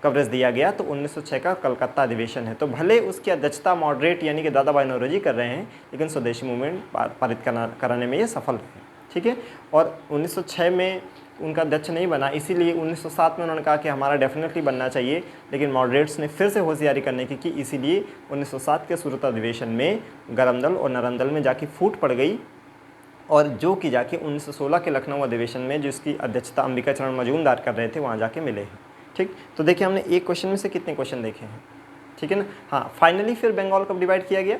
कवरेज दिया गया, तो 1906 का कलकत्ता अधिवेशन है। तो भले उसकी अध्यक्षता मॉडरेट यानी कि दादा भाई नौरोजी कर रहे हैं, लेकिन स्वदेशी मूवमेंट पारित कराने में ये सफल रहे, ठीक है। और 1906 में उनका अध्यक्ष नहीं बना, इसीलिए 1907 में उन्होंने कहा कि हमारा डेफिनेटली बनना चाहिए, लेकिन मॉडरेट्स ने फिर से होशियारी करने की इसीलिए 1907 के सूरत अधिवेशन में गरम दल और नरम दल में जाके फूट पड़ गई, और जो कि जाके 1916 के लखनऊ अधिवेशन में जिसकी अध्यक्षता अंबिका चरण मजूमदार कर रहे थे वहाँ जाके मिले हैं, ठीक। तो देखिए हमने एक क्वेश्चन में से कितने क्वेश्चन देखे हैं, ठीक है ना। हाँ, फाइनली फिर बंगाल कब डिवाइड किया गया,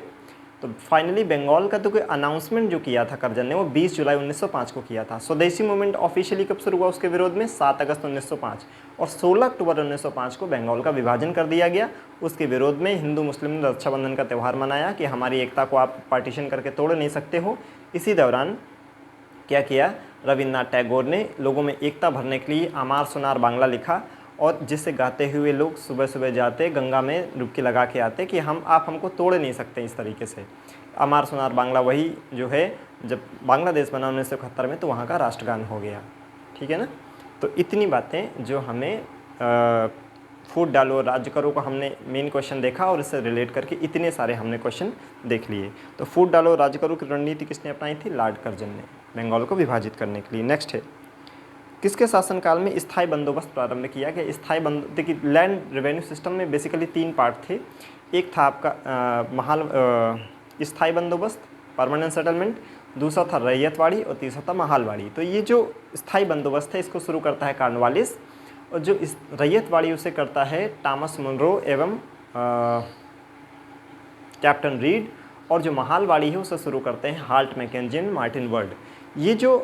तो फाइनली बंगाल का तो कोई अनाउंसमेंट जो किया था कर्जन ने वो 20 जुलाई 1905 को किया था। स्वदेशी मूवमेंट ऑफिशियली कब शुरू हुआ उसके विरोध में? 7 अगस्त 1905, और 16 अक्टूबर 1905 को बंगाल का विभाजन कर दिया गया। उसके विरोध में हिंदू मुस्लिम ने रक्षाबंधन का त्यौहार मनाया कि हमारी एकता को आप पार्टीशन करके तोड़ नहीं सकते हो। इसी दौरान क्या किया, रविन्द्रनाथ टैगोर ने लोगों में एकता भरने के लिए आमार सोनार बांग्ला लिखा और जिसे गाते हुए लोग सुबह सुबह जाते, गंगा में डुबकी लगा के आते कि आप हमको तोड़ नहीं सकते इस तरीके से। अमार सुनार बांग्ला वही जो है, जब बांग्लादेश बना 1971 में तो वहाँ का राष्ट्रगान हो गया। ठीक है ना। तो इतनी बातें जो हमें फूट डालो राज्य करो को हमने मेन क्वेश्चन देखा और इससे रिलेट करके इतने सारे हमने क्वेश्चन देख लिए। तो फूट डालो राज्य करो की रणनीति किसने अपनाई थी? लॉर्ड कर्जन ने, बंगाल को विभाजित करने के लिए। नेक्स्ट है, किसके शासनकाल में स्थायी बंदोबस्त प्रारंभ किया गया? स्थायी देखिए लैंड रेवेन्यू सिस्टम में बेसिकली 3 पार्ट थे। एक था आपका स्थायी बंदोबस्त, परमानेंट सेटलमेंट, दूसरा था रैयतवाड़ी और तीसरा था महालवाड़ी। तो ये जो स्थायी बंदोबस्त है इसको शुरू करता है कॉर्नवालिस, और जो इस रैयतवाड़ी उसे करता है टॉमस मुनरो एवं कैप्टन रीड, और जो महालवाड़ी है उसे शुरू करते हैं हाल्ट मैकेंजी, मार्टिन वर्ड। ये जो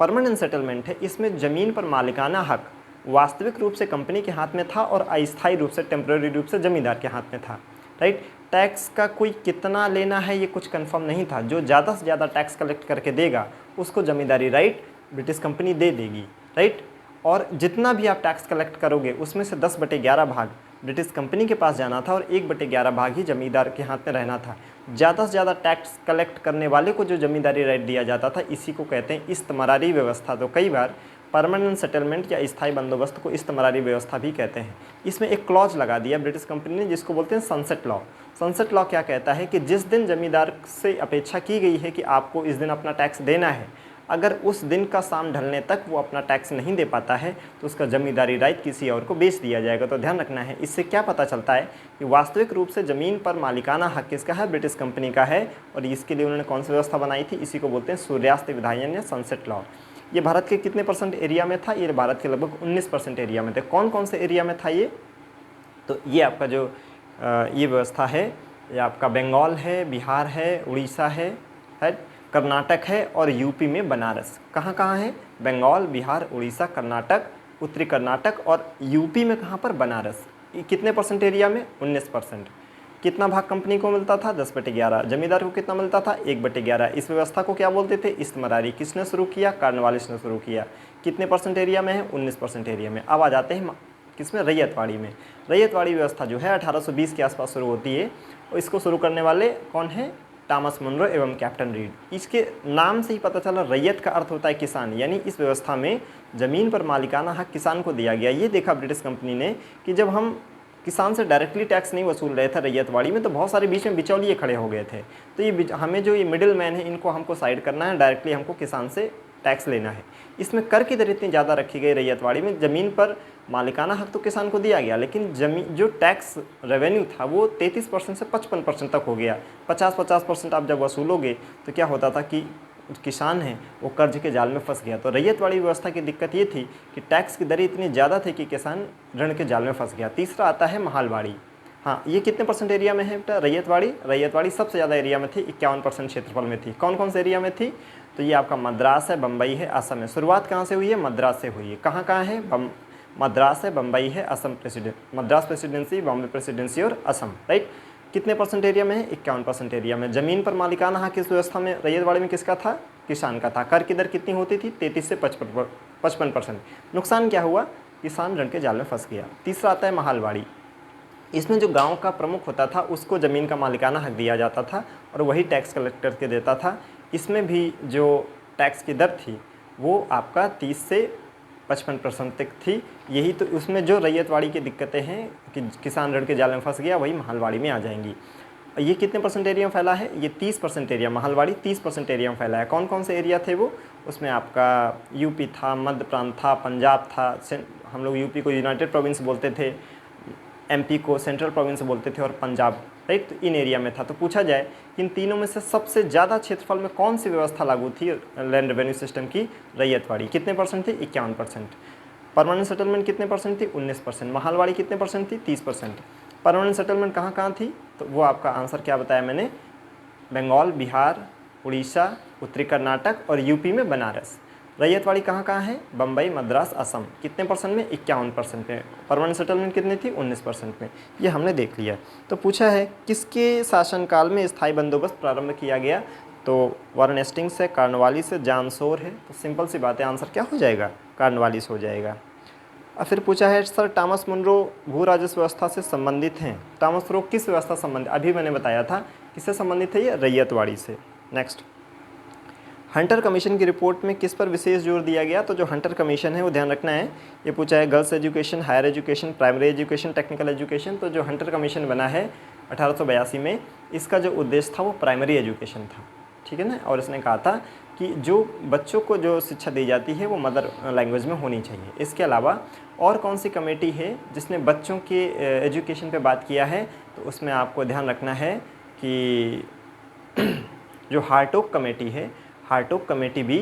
परमानेंट सेटलमेंट है इसमें ज़मीन पर मालिकाना हक वास्तविक रूप से कंपनी के हाथ में था और अस्थायी रूप से टेम्पररी रूप से ज़मींदार के हाथ में था। राइट। टैक्स का कोई कितना लेना है ये कुछ कंफर्म नहीं था। जो ज़्यादा से ज़्यादा टैक्स कलेक्ट करके देगा उसको ज़मींदारी राइट ब्रिटिश कंपनी दे देगी। राइट। और जितना भी आप टैक्स कलेक्ट करोगे उसमें से 10/11 भाग ब्रिटिश कंपनी के पास जाना था और 1/11 भाग ही जमींदार के हाथ में रहना था। ज़्यादा से ज़्यादा टैक्स कलेक्ट करने वाले को जो जमींदारी राइट दिया जाता था, इसी को कहते हैं इस्तमरारी व्यवस्था। तो कई बार परमानेंट सेटलमेंट या स्थायी बंदोबस्त को इस्तमरारी व्यवस्था भी कहते हैं। इसमें एक क्लॉज लगा दिया ब्रिटिश कंपनी ने जिसको बोलते हैं सनसेट लॉ। सनसेट लॉ क्या कहता है कि जिस दिन जमींदार से अपेक्षा की गई है कि आपको इस दिन अपना टैक्स देना है, अगर उस दिन का शाम ढलने तक वो अपना टैक्स नहीं दे पाता है तो उसका जमींदारी राइट किसी और को बेच दिया जाएगा। तो ध्यान रखना है। इससे क्या पता चलता है कि वास्तविक रूप से ज़मीन पर मालिकाना हक किसका है? ब्रिटिश कंपनी का है। और इसके लिए उन्होंने कौन सी व्यवस्था बनाई थी? इसी को बोलते हैं सूर्यास्त विधायन या सनसेट लॉ। ये भारत के कितने % एरिया में था? ये भारत के लगभग 19% एरिया में थे। कौन कौन से एरिया में था ये? तो ये आपका जो ये व्यवस्था है, ये आपका बंगाल है, बिहार है, उड़ीसा है, कर्नाटक है और यूपी में बनारस। कहाँ कहाँ है? बंगाल, बिहार, उड़ीसा, कर्नाटक, उत्तरी कर्नाटक और यूपी में कहाँ पर? बनारस। कितने % एरिया में? 19%। कितना भाग कंपनी को मिलता था? 10/11। जमींदार को कितना मिलता था? 1/11। इस व्यवस्था को क्या बोलते थे? इस्तमरारी। किसने शुरू किया? कॉर्नवालिस ने शुरू किया। कितने % एरिया में है? 19% एरिया में। अब आ जाते हैं किसमें? रैयतवाड़ी में। रैयतवाड़ी व्यवस्था जो है 1820 के आसपास शुरू होती है और इसको शुरू करने वाले कौन है? टॉमस मुनरो एवं कैप्टन रीड। इसके नाम से ही पता चला रैयत का अर्थ होता है किसान, यानी इस व्यवस्था में ज़मीन पर मालिकाना हक किसान को दिया गया। ये देखा ब्रिटिश कंपनी ने कि जब हम किसान से डायरेक्टली टैक्स नहीं वसूल रहे थे रैयतवाड़ी में, तो बहुत सारे बीच में बिचौलिए खड़े हो गए थे। तो ये हमें जो ये मिडिल मैन है इनको हमको साइड करना है, डायरेक्टली हमको किसान से टैक्स लेना है। इसमें कर की दर इतनी ज़्यादा रखी गई रैयतवाड़ी में, ज़मीन पर मालिकाना हक तो किसान को दिया गया लेकिन जमीन जो टैक्स रेवेन्यू था वो 33% से 55% तक हो गया। 50% आप जब वसूलोगे तो क्या होता था कि किसान है वो कर्ज के जाल में फंस गया। तो रैयतवाड़ी व्यवस्था की दिक्कत ये थी कि टैक्स की दरें इतनी ज़्यादा थी कि किसान ऋण के जाल में फंस गया। तीसरा आता है महालवाड़ी। हाँ, ये कितने % एरिया में है बेटा? रैयतवाड़ी सबसे ज़्यादा एरिया में थी, 51% क्षेत्रफल में थी। कौन कौन से एरिया में थी? तो ये आपका मद्रास है, बम्बई है, असम है। शुरुआत कहाँ से हुई है? मद्रास से हुई है। कहाँ कहाँ है? मद्रास है, बम्बई है, असम मद्रास प्रेसिडेंसी, बॉम्बे प्रेसिडेंसी और असम। राइट। कितने % एरिया में है? 51% एरिया में। ज़मीन पर मालिकाना हक इस व्यवस्था में रैयतवाड़ी में किसका था? किसान का था। कर की दर कितनी होती थी? 33 से 55%। नुकसान क्या हुआ? किसान ऋण के जाल में फंस गया। तीसरा आता है महालवाड़ी। इसमें जो गांव का प्रमुख होता था उसको ज़मीन का मालिकाना हक दिया जाता था और वही टैक्स कलेक्ट करके देता था। इसमें भी जो टैक्स की दर थी वो आपका 30 से 55% तक थी। यही तो उसमें जो रैयतवाड़ी की दिक्कतें हैं कि किसान ऋण के जाल में फंस गया, वही महालवाड़ी में आ जाएंगी। ये कितने % एरिया में फैला है? ये 30% एरिया। महालवाड़ी 30% एरिया में फैला है। कौन कौन से एरिया थे वो? उसमें आपका यूपी था, मध्य प्रांत था, पंजाब था। हम लोग यूपी को यूनाइटेड प्रोविंस बोलते थे, एमपी को सेंट्रल प्रोविंस बोलते थे और पंजाब। राइट। तो इन एरिया में था। तो पूछा जाए कि इन तीनों में से सबसे ज़्यादा क्षेत्रफल में कौन सी व्यवस्था लागू थी लैंड रेवेन्यू सिस्टम की? रैयतवाड़ी। कितने % थी? 51%। परमानेंट सेटलमेंट कितने % थी? 19%। महालवाड़ी कितने % थी? 30%। परमानेंट सेटलमेंट कहाँ कहाँ थी? तो वो आपका आंसर क्या बताया मैंने? बंगाल, बिहार, उड़ीसा, उत्तरी कर्नाटक और यूपी में बनारस। रैयतवाड़ी कहाँ कहाँ है? बम्बई, मद्रास, असम। कितने % में? 51% में। परमानेंट सेटलमेंट कितनी थी? 19% में। ये हमने देख लिया। तो पूछा है किसके शासनकाल में स्थायी बंदोबस्त प्रारंभ किया गया? तो वारेन हेस्टिंग्स है, कॉर्नवालिस है, जॉन शोर है। तो सिंपल सी बात है, आंसर क्या हो जाएगा? कॉर्नवालिस हो जाएगा। और फिर पूछा है सर टॉमस मुनरो भू राजस्व व्यवस्था से संबंधित हैं। टॉमस मुनरो किस व्यवस्था संबंधित, अभी मैंने बताया था किससे संबंधित है ये, रैयतवाड़ी से। नेक्स्ट, हंटर कमीशन की रिपोर्ट में किस पर विशेष जोर दिया गया? तो जो हंटर कमीशन है वो ध्यान रखना है, ये पूछा है girls education, higher education, primary education, technical education. तो जो हंटर कमीशन बना है 1882 में, इसका जो उद्देश्य था वो प्राइमरी एजुकेशन था, ठीक है ना। और इसने कहा था कि जो बच्चों को जो शिक्षा दी जाती है वो मदर लैंग्वेज में होनी चाहिए। इसके अलावा और कौन सी कमेटी है जिसने बच्चों के एजुकेशन पे बात किया है? तो उसमें आपको ध्यान रखना है कि जो हार्टोग कमेटी है, हार्टोग कमेटी भी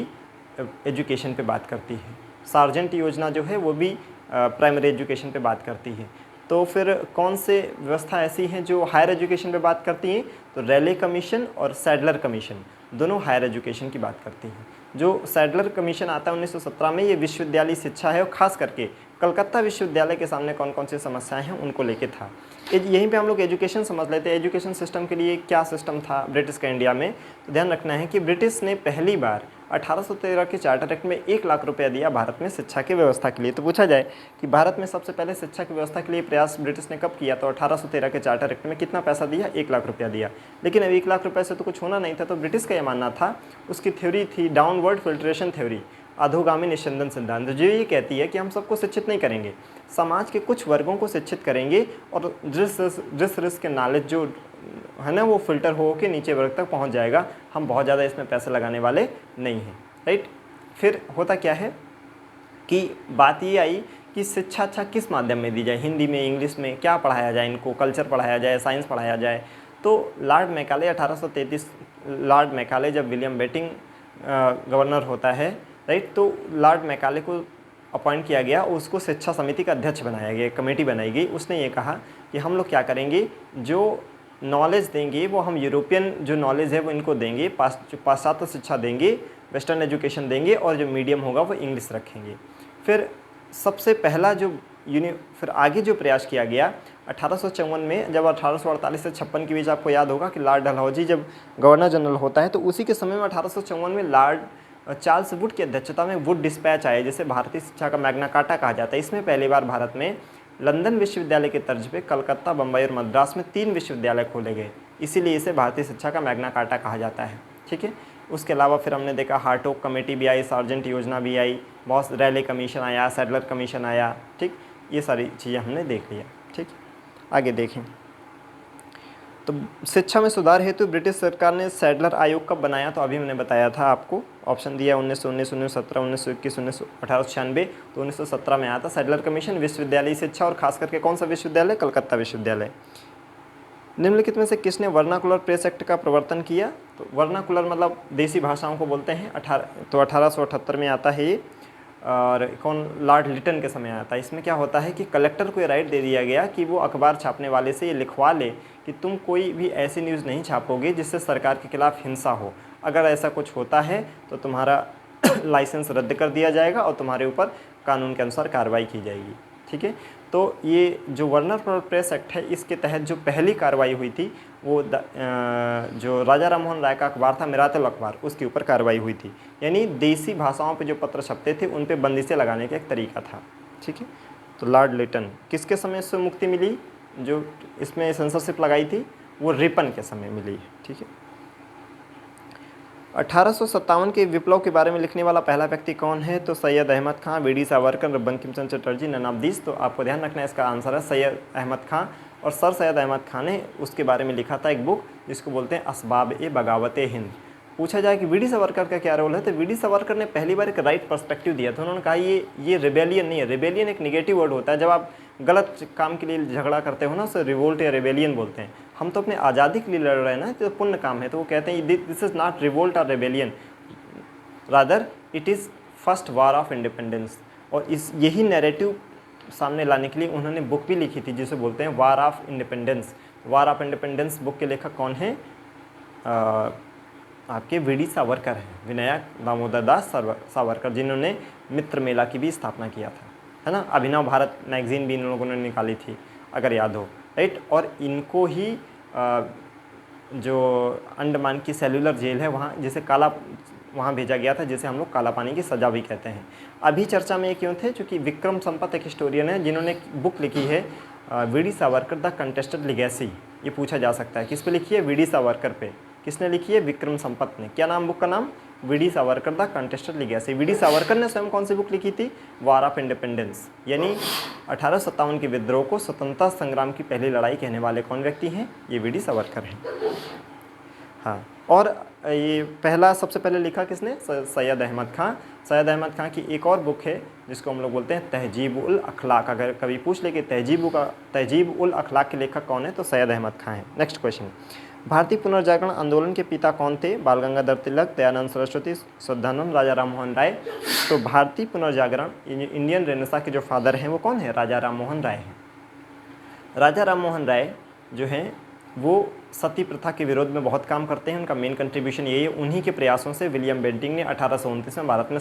एजुकेशन पे बात करती है। सार्जेंट योजना जो है वो भी प्राइमरी एजुकेशन पे बात करती है। तो फिर कौन से व्यवस्था ऐसी हैं जो हायर एजुकेशन पे बात करती हैं? तो रैले कमीशन और सैडलर कमीशन दोनों हायर एजुकेशन की बात करती हैं। जो सैडलर कमीशन आता है 1917 में, ये विश्वविद्यालय शिक्षा है और ख़ास करके कलकत्ता विश्वविद्यालय के सामने कौन कौन सी समस्याएं हैं उनको लेके था। यहीं पे हम लोग एजुकेशन समझ लेते हैं, एजुकेशन सिस्टम के लिए क्या सिस्टम था ब्रिटिश का इंडिया में। तो ध्यान रखना है कि ब्रिटिश ने पहली बार 1813 के चार्टर एक्ट में 1 लाख रुपया दिया भारत में शिक्षा की व्यवस्था के लिए। तो पूछा जाए कि भारत में सबसे पहले शिक्षा की व्यवस्था के लिए प्रयास ब्रिटिश ने कब किया? तो 1813 के चार्टर एक्ट में कितना पैसा दिया? 1 लाख रुपया दिया। लेकिन अब 1 लाख रुपये से तो कुछ होना नहीं था, तो ब्रिटिश का ये मानना था, उसकी थ्योरी थी डाउनवर्ड फिल्ट्रेशन थ्योरी, अधोगामी निस्यंदन सिद्धांत, जो ये कहती है कि हम सबको शिक्षित नहीं करेंगे, समाज के कुछ वर्गों को शिक्षित करेंगे और जिस रिस्क के नॉलेज जो है ना वो फिल्टर हो के नीचे वर्ग तक पहुंच जाएगा। हम बहुत ज़्यादा इसमें पैसे लगाने वाले नहीं हैं, राइट। फिर होता क्या है कि बात ये आई कि शिक्षा अच्छा किस माध्यम में दी जाए, हिंदी में, इंग्लिश में, क्या पढ़ाया जाए इनको, कल्चर पढ़ाया जाए, साइंस पढ़ाया जाए। तो लॉर्ड मैकाले 1833, लॉर्ड मैकाले जब विलियम बेटिंग गवर्नर होता है, राइट, तो लॉर्ड मैकाले को अपॉइंट किया गया, उसको शिक्षा समिति का अध्यक्ष बनाया गया, कमेटी बनाई गई। उसने ये कहा कि हम लोग क्या करेंगे, जो नॉलेज देंगे वो हम यूरोपियन जो नॉलेज है वो इनको देंगे, पाश्चात्य शिक्षा देंगे, वेस्टर्न एजुकेशन देंगे, और जो मीडियम होगा वो इंग्लिश रखेंगे। फिर सबसे पहला जो फिर आगे जो प्रयास किया गया 1854 में, जब 1848 से 56 के बीच, आपको याद होगा कि लॉर्ड डलहौजी जब गवर्नर जनरल होता है, तो उसी के समय में 1854 में लॉर्ड चार्ल्स वुड की अध्यक्षता में वुड डिस्पैच आए, जिसे भारतीय शिक्षा का मैग्ना कार्टा कहा जाता है। इसमें पहली बार भारत में लंदन विश्वविद्यालय के तर्ज पे कलकत्ता, बम्बई और मद्रास में 3 विश्वविद्यालय खोले गए, इसीलिए इसे भारतीय शिक्षा का मैग्ना कार्टा कहा जाता है, ठीक है। उसके अलावा फिर हमने देखा हार्टोग कमेटी भी आई, सार्जेंट योजना भी आई, बहुत रैले कमीशन आया, सैडलर कमीशन आया, ठीक। ये सारी चीज़ें हमने देख लिया, ठीक। आगे देखें तो शिक्षा में सुधार हेतु ब्रिटिश सरकार ने सैडलर आयोग कब बनाया? तो अभी मैंने बताया था आपको, ऑप्शन दिया 1919, 1917, 1921, 1896। तो 1917 में आया था सैडलर कमीशन, विश्वविद्यालय शिक्षा, और खास करके कौन सा विश्वविद्यालय? कलकत्ता विश्वविद्यालय। निम्नलिखित में से किसने वर्नाकुलर प्रेस एक्ट का प्रवर्तन किया? तो वर्नाकुलर मतलब देसी भाषाओं को बोलते हैं। 1878 में आता है ये, और कौन? लॉर्ड लिटन के समय आता है। इसमें क्या होता है कि कलेक्टर को ये राइट दे दिया गया कि वो अखबार छापने वाले से ये लिखवा ले कि तुम कोई भी ऐसी न्यूज़ नहीं छापोगे जिससे सरकार के खिलाफ हिंसा हो। अगर ऐसा कुछ होता है तो तुम्हारा लाइसेंस रद्द कर दिया जाएगा और तुम्हारे ऊपर कानून के अनुसार कार्रवाई की जाएगी, ठीक है। तो ये जो वर्नाकुलर प्रेस एक्ट है, इसके तहत जो पहली कार्रवाई हुई थी वो जो राजा राम मोहन राय का अखबार था मिरातल अखबार, उसके ऊपर कार्रवाई हुई थी। यानी देसी भाषाओं पे जो पत्र छपते थे उन पे बंदिशें लगाने का एक तरीका था, ठीक है। तो लॉर्ड लिटन किसके समय से मुक्ति मिली? जो इसमें सेंसरशिप लगाई थी वो रिपन के समय मिली, ठीक है। 1857 के विप्लव के बारे में लिखने वाला पहला व्यक्ति कौन है? तो Syed Ahmad Khan, V D Savarkar, Bankim Chandra Chatterjee, none of these. तो आपको ध्यान रखना है, इसका आंसर है सैयद अहमद खां। और सर सैयद अहमद खां ने उसके बारे में लिखा था एक बुक जिसको बोलते हैं असबाब-ए बगावत हिंद। पूछा जाए कि वी डी सावरकर का क्या रोल है, तो वी डी सावरकर ने पहली बार एक राइट पर्सपेक्टिव दिया था। उन्होंने कहा ये रिबेलियन नहीं है, रिबेलियन एक निगेटिव वर्ड होता है, जब आप गलत काम के लिए झगड़ा करते हो ना, उसे रिवोल्ट या रिबेलियन बोलते हैं। हम तो अपने आज़ादी के लिए लड़ रहे हैं ना, तो पुण्य काम है। तो वो कहते हैं दिस इज़ नॉट रिवोल्ट और rebellion, rather it is first war of independence. और इस यही नैरेटिव सामने लाने के लिए उन्होंने बुक भी लिखी थी जिसे बोलते हैं war of independence. War of independence book के लेखक कौन है? आपके वी डी सावरकर हैं, विनायक दामोदर दास सावरकर, जिन्होंने मित्र मेला की भी स्थापना किया था, है ना। अभिनव भारत मैगजीन भी इन लोगों ने निकाली थी, अगर याद हो, राइट। और इनको ही जो अंडमान की सेलुलर जेल है वहाँ, जिसे काला वहाँ भेजा गया था, जिसे हम लोग काला पानी की सज़ा भी कहते हैं। अभी चर्चा में ये क्यों थे? क्योंकि विक्रम संपत एक हिस्टोरियन है जिन्होंने बुक लिखी है V D Savarkar the contested legacy. ये पूछा जा सकता है किस पे लिखी है? वीडी सावरकर पे। किसने लिखी है? विक्रम संपत ने। क्या नाम बुक का नाम? V D Savarkar the contested legacy. V D Savarkar ने स्वयं कौन सी बुक लिखी थी? वार ऑफ इंडिपेंडेंस, यानी 1857 के विद्रोह को स्वतंत्रता संग्राम की पहली लड़ाई कहने वाले कौन व्यक्ति हैं? ये वीडी सावरकर हैं। हाँ, और ये पहला सबसे पहले लिखा किसने? सैयद अहमद खां। सैयद अहमद खां की एक और बुक है जिसको हम लोग बोलते हैं तहजीब उल अखलाक। अगर कभी पूछ ले कि तहजीब उल अखलाक के लेखक कौन है, तो सैयद अहमद खां है। नेक्स्ट क्वेश्चन, भारतीय पुनर्जागरण आंदोलन के पिता कौन थे? बाल गंगाधर तिलक, दयानंद सरस्वती, श्रद्धानंद, राजा राम मोहन राय। तो भारतीय पुनर्जागरण इंडियन रेनेसां के जो फादर हैं वो कौन है? राजा राम मोहन राय हैं। राजा राम मोहन राय जो हैं वो सती प्रथा के विरोध में बहुत काम करते हैं। उनका मेन कंट्रीब्यूशन यही है। उन्हीं के प्रयासों से विलियम बेंटिंग ने 1829 में भारत में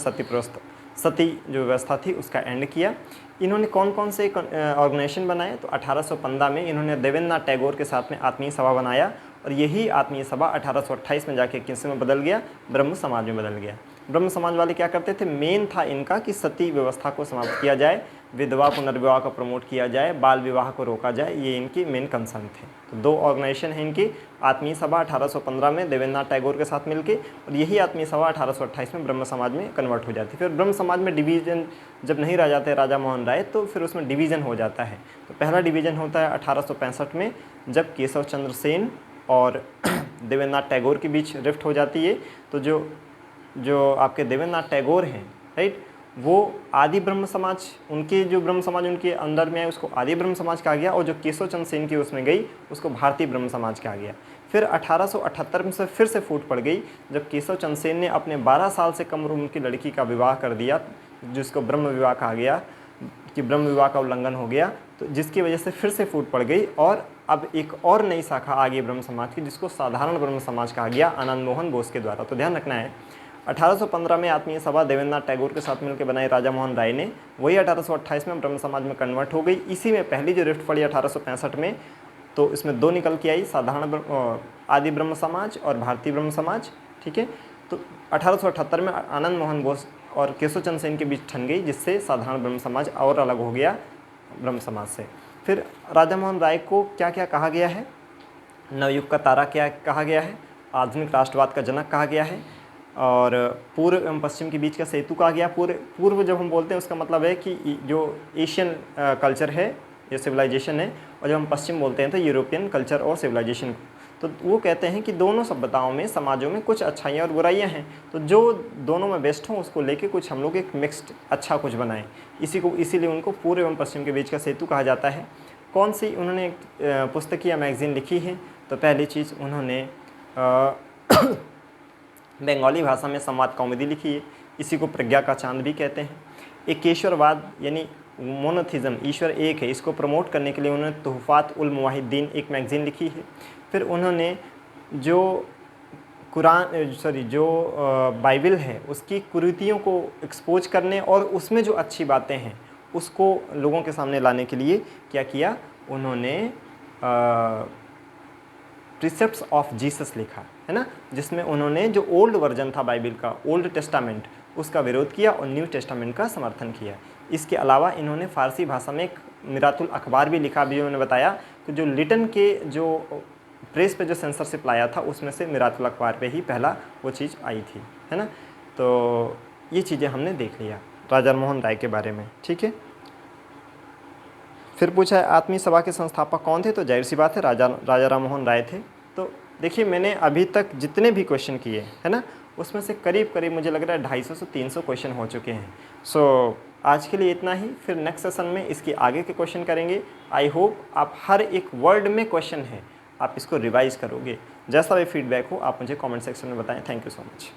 सती जो व्यवस्था थी उसका एंड किया। इन्होंने कौन कौन से ऑर्गेनाइजेशन बनाए? तो 1815 में इन्होंने देवेंद्रनाथ टैगोर के साथ में आत्मीय सभा बनाया, और यही आत्मीय सभा 1828 में जाके किस में बदल गया? ब्रह्म समाज में बदल गया। ब्रह्म समाज वाले क्या करते थे? मेन था इनका कि सती व्यवस्था को समाप्त किया जाए, विधवा पुनर्विवाह को प्रमोट किया जाए, बाल विवाह को रोका जाए, ये इनकी मेन कंसर्न थे। तो दो ऑर्गेनाइजेशन हैं इनकी। आत्मीय सभा 1815 में देवेंद्रनाथ टैगोर के साथ मिलके, और यही आत्मीय सभा 1828 में ब्रह्म समाज में कन्वर्ट हो जाती। फिर ब्रह्म समाज में डिवीजन जब नहीं रह जाते राजा मोहन राय, तो फिर उसमें डिवीज़न हो जाता है। तो पहला डिवीज़न होता है 1865 में, जब केशव चंद्र सेन और देवेंद्रनाथ टैगोर के बीच रिफ्ट हो जाती है। तो जो आपके देवेंद्रनाथ टैगोर हैं, राइट, वो आदि ब्रह्म समाज, उनके जो ब्रह्म समाज उनके अंदर में आए उसको आदि ब्रह्म समाज कहा गया, और जो केशव चंद्र सेन की उसमें गई उसको भारतीय ब्रह्म समाज कहा गया। फिर 1878 में से फिर से फूट पड़ गई, जब केशव चंद्र सेन ने अपने 12 साल से कम उम्र की लड़की का विवाह कर दिया, जिसको ब्रह्म विवाह कहा गया, कि ब्रह्म विवाह का उल्लंघन हो गया, तो जिसकी वजह से फिर से फूट पड़ गई, और अब एक और नई शाखा आ गई ब्रह्म समाज की, जिसको साधारण ब्रह्म समाज कहा गया आनंद मोहन बोस के द्वारा। तो ध्यान रखना है, 1815 में आत्मीय सभा देवेंद्रनाथ टैगोर के साथ मिलकर बनाई राजा मोहन राय ने, वही 1828 में ब्रह्म समाज में कन्वर्ट हो गई। इसी में पहली जो रिफ्ट पड़ी 1865 में, तो इसमें दो निकल के आई, साधारण आदि ब्रह्म समाज और भारतीय ब्रह्म समाज। ठीक है, तो 1878 में आनंद मोहन बोस और केशव चंद्र सेन के बीच ठन गई, जिससे साधारण ब्रह्म समाज और अलग हो गया ब्रह्म समाज से। फिर राजा मोहन राय को क्या क्या कहा गया है? नवयुग का तारा क्या कहा गया है? आधुनिक राष्ट्रवाद का जनक कहा गया है, और पूर्व एवं पश्चिम के बीच का सेतु कहा गया। पूर्व जब हम बोलते हैं उसका मतलब है कि जो एशियन कल्चर है, ये सिविलाइजेशन है, और जब हम पश्चिम बोलते हैं तो यूरोपियन कल्चर और सिविलाइजेशन। तो वो कहते हैं कि दोनों सभ्यताओं में, समाजों में कुछ अच्छाइयाँ और बुराइयाँ हैं, तो जो दोनों में बेस्ट हों उसको लेके कुछ हम लोग एक मिक्स्ड अच्छा कुछ बनाएं। इसीलिए उनको पूर्व एवं पश्चिम के बीच का सेतु कहा जाता है। कौन सी उन्होंने पुस्तक या मैगज़ीन लिखी है? तो पहली चीज़ उन्होंने बंगाली भाषा में संवाद कौमुदी लिखी है, इसी को प्रज्ञा का चांद भी कहते हैं। एकेश्वरवाद यानी मोनोथिज़म, ईश्वर एक है, इसको प्रमोट करने के लिए उन्होंने तुहफ़ात उल मुवाहिदीन एक मैगज़ीन लिखी है। फिर उन्होंने जो बाइबल है उसकी कुरीतियों को एक्सपोज करने और उसमें जो अच्छी बातें हैं उसको लोगों के सामने लाने के लिए क्या किया? उन्होंने प्रिसेप्ट्स ऑफ जीसस लिखा है ना, जिसमें उन्होंने जो ओल्ड वर्जन था बाइबल का, ओल्ड टेस्टामेंट, उसका विरोध किया और न्यू टेस्टामेंट का समर्थन किया। इसके अलावा इन्होंने फ़ारसी भाषा में एक मिरातुल अखबार भी लिखा। अभी उन्होंने बताया कि जो लिटन के जो प्रेस पे जो सेंसरशिप लाया था उसमें से मिरातुल अखबार पे ही पहला वो चीज़ आई थी, है ना। तो ये चीज़ें हमने देख लिया राजा मोहन राय के बारे में। ठीक है, फिर पूछा है आत्मीय सभा के संस्थापक कौन थे? तो जाहिर सी बात है राजा राम मोहन राय थे। तो देखिए, मैंने अभी तक जितने भी क्वेश्चन किए है ना, उसमें से करीब करीब मुझे लग रहा है 250 से 300 क्वेश्चन हो चुके हैं। सो आज के लिए इतना ही, फिर नेक्स्ट सेशन में इसके आगे के क्वेश्चन करेंगे। आई होप आप हर एक वर्ड में क्वेश्चन है, आप इसको रिवाइज़ करोगे। जैसा भी फीडबैक हो आप मुझे कमेंट सेक्शन में बताएं। Thank you so much.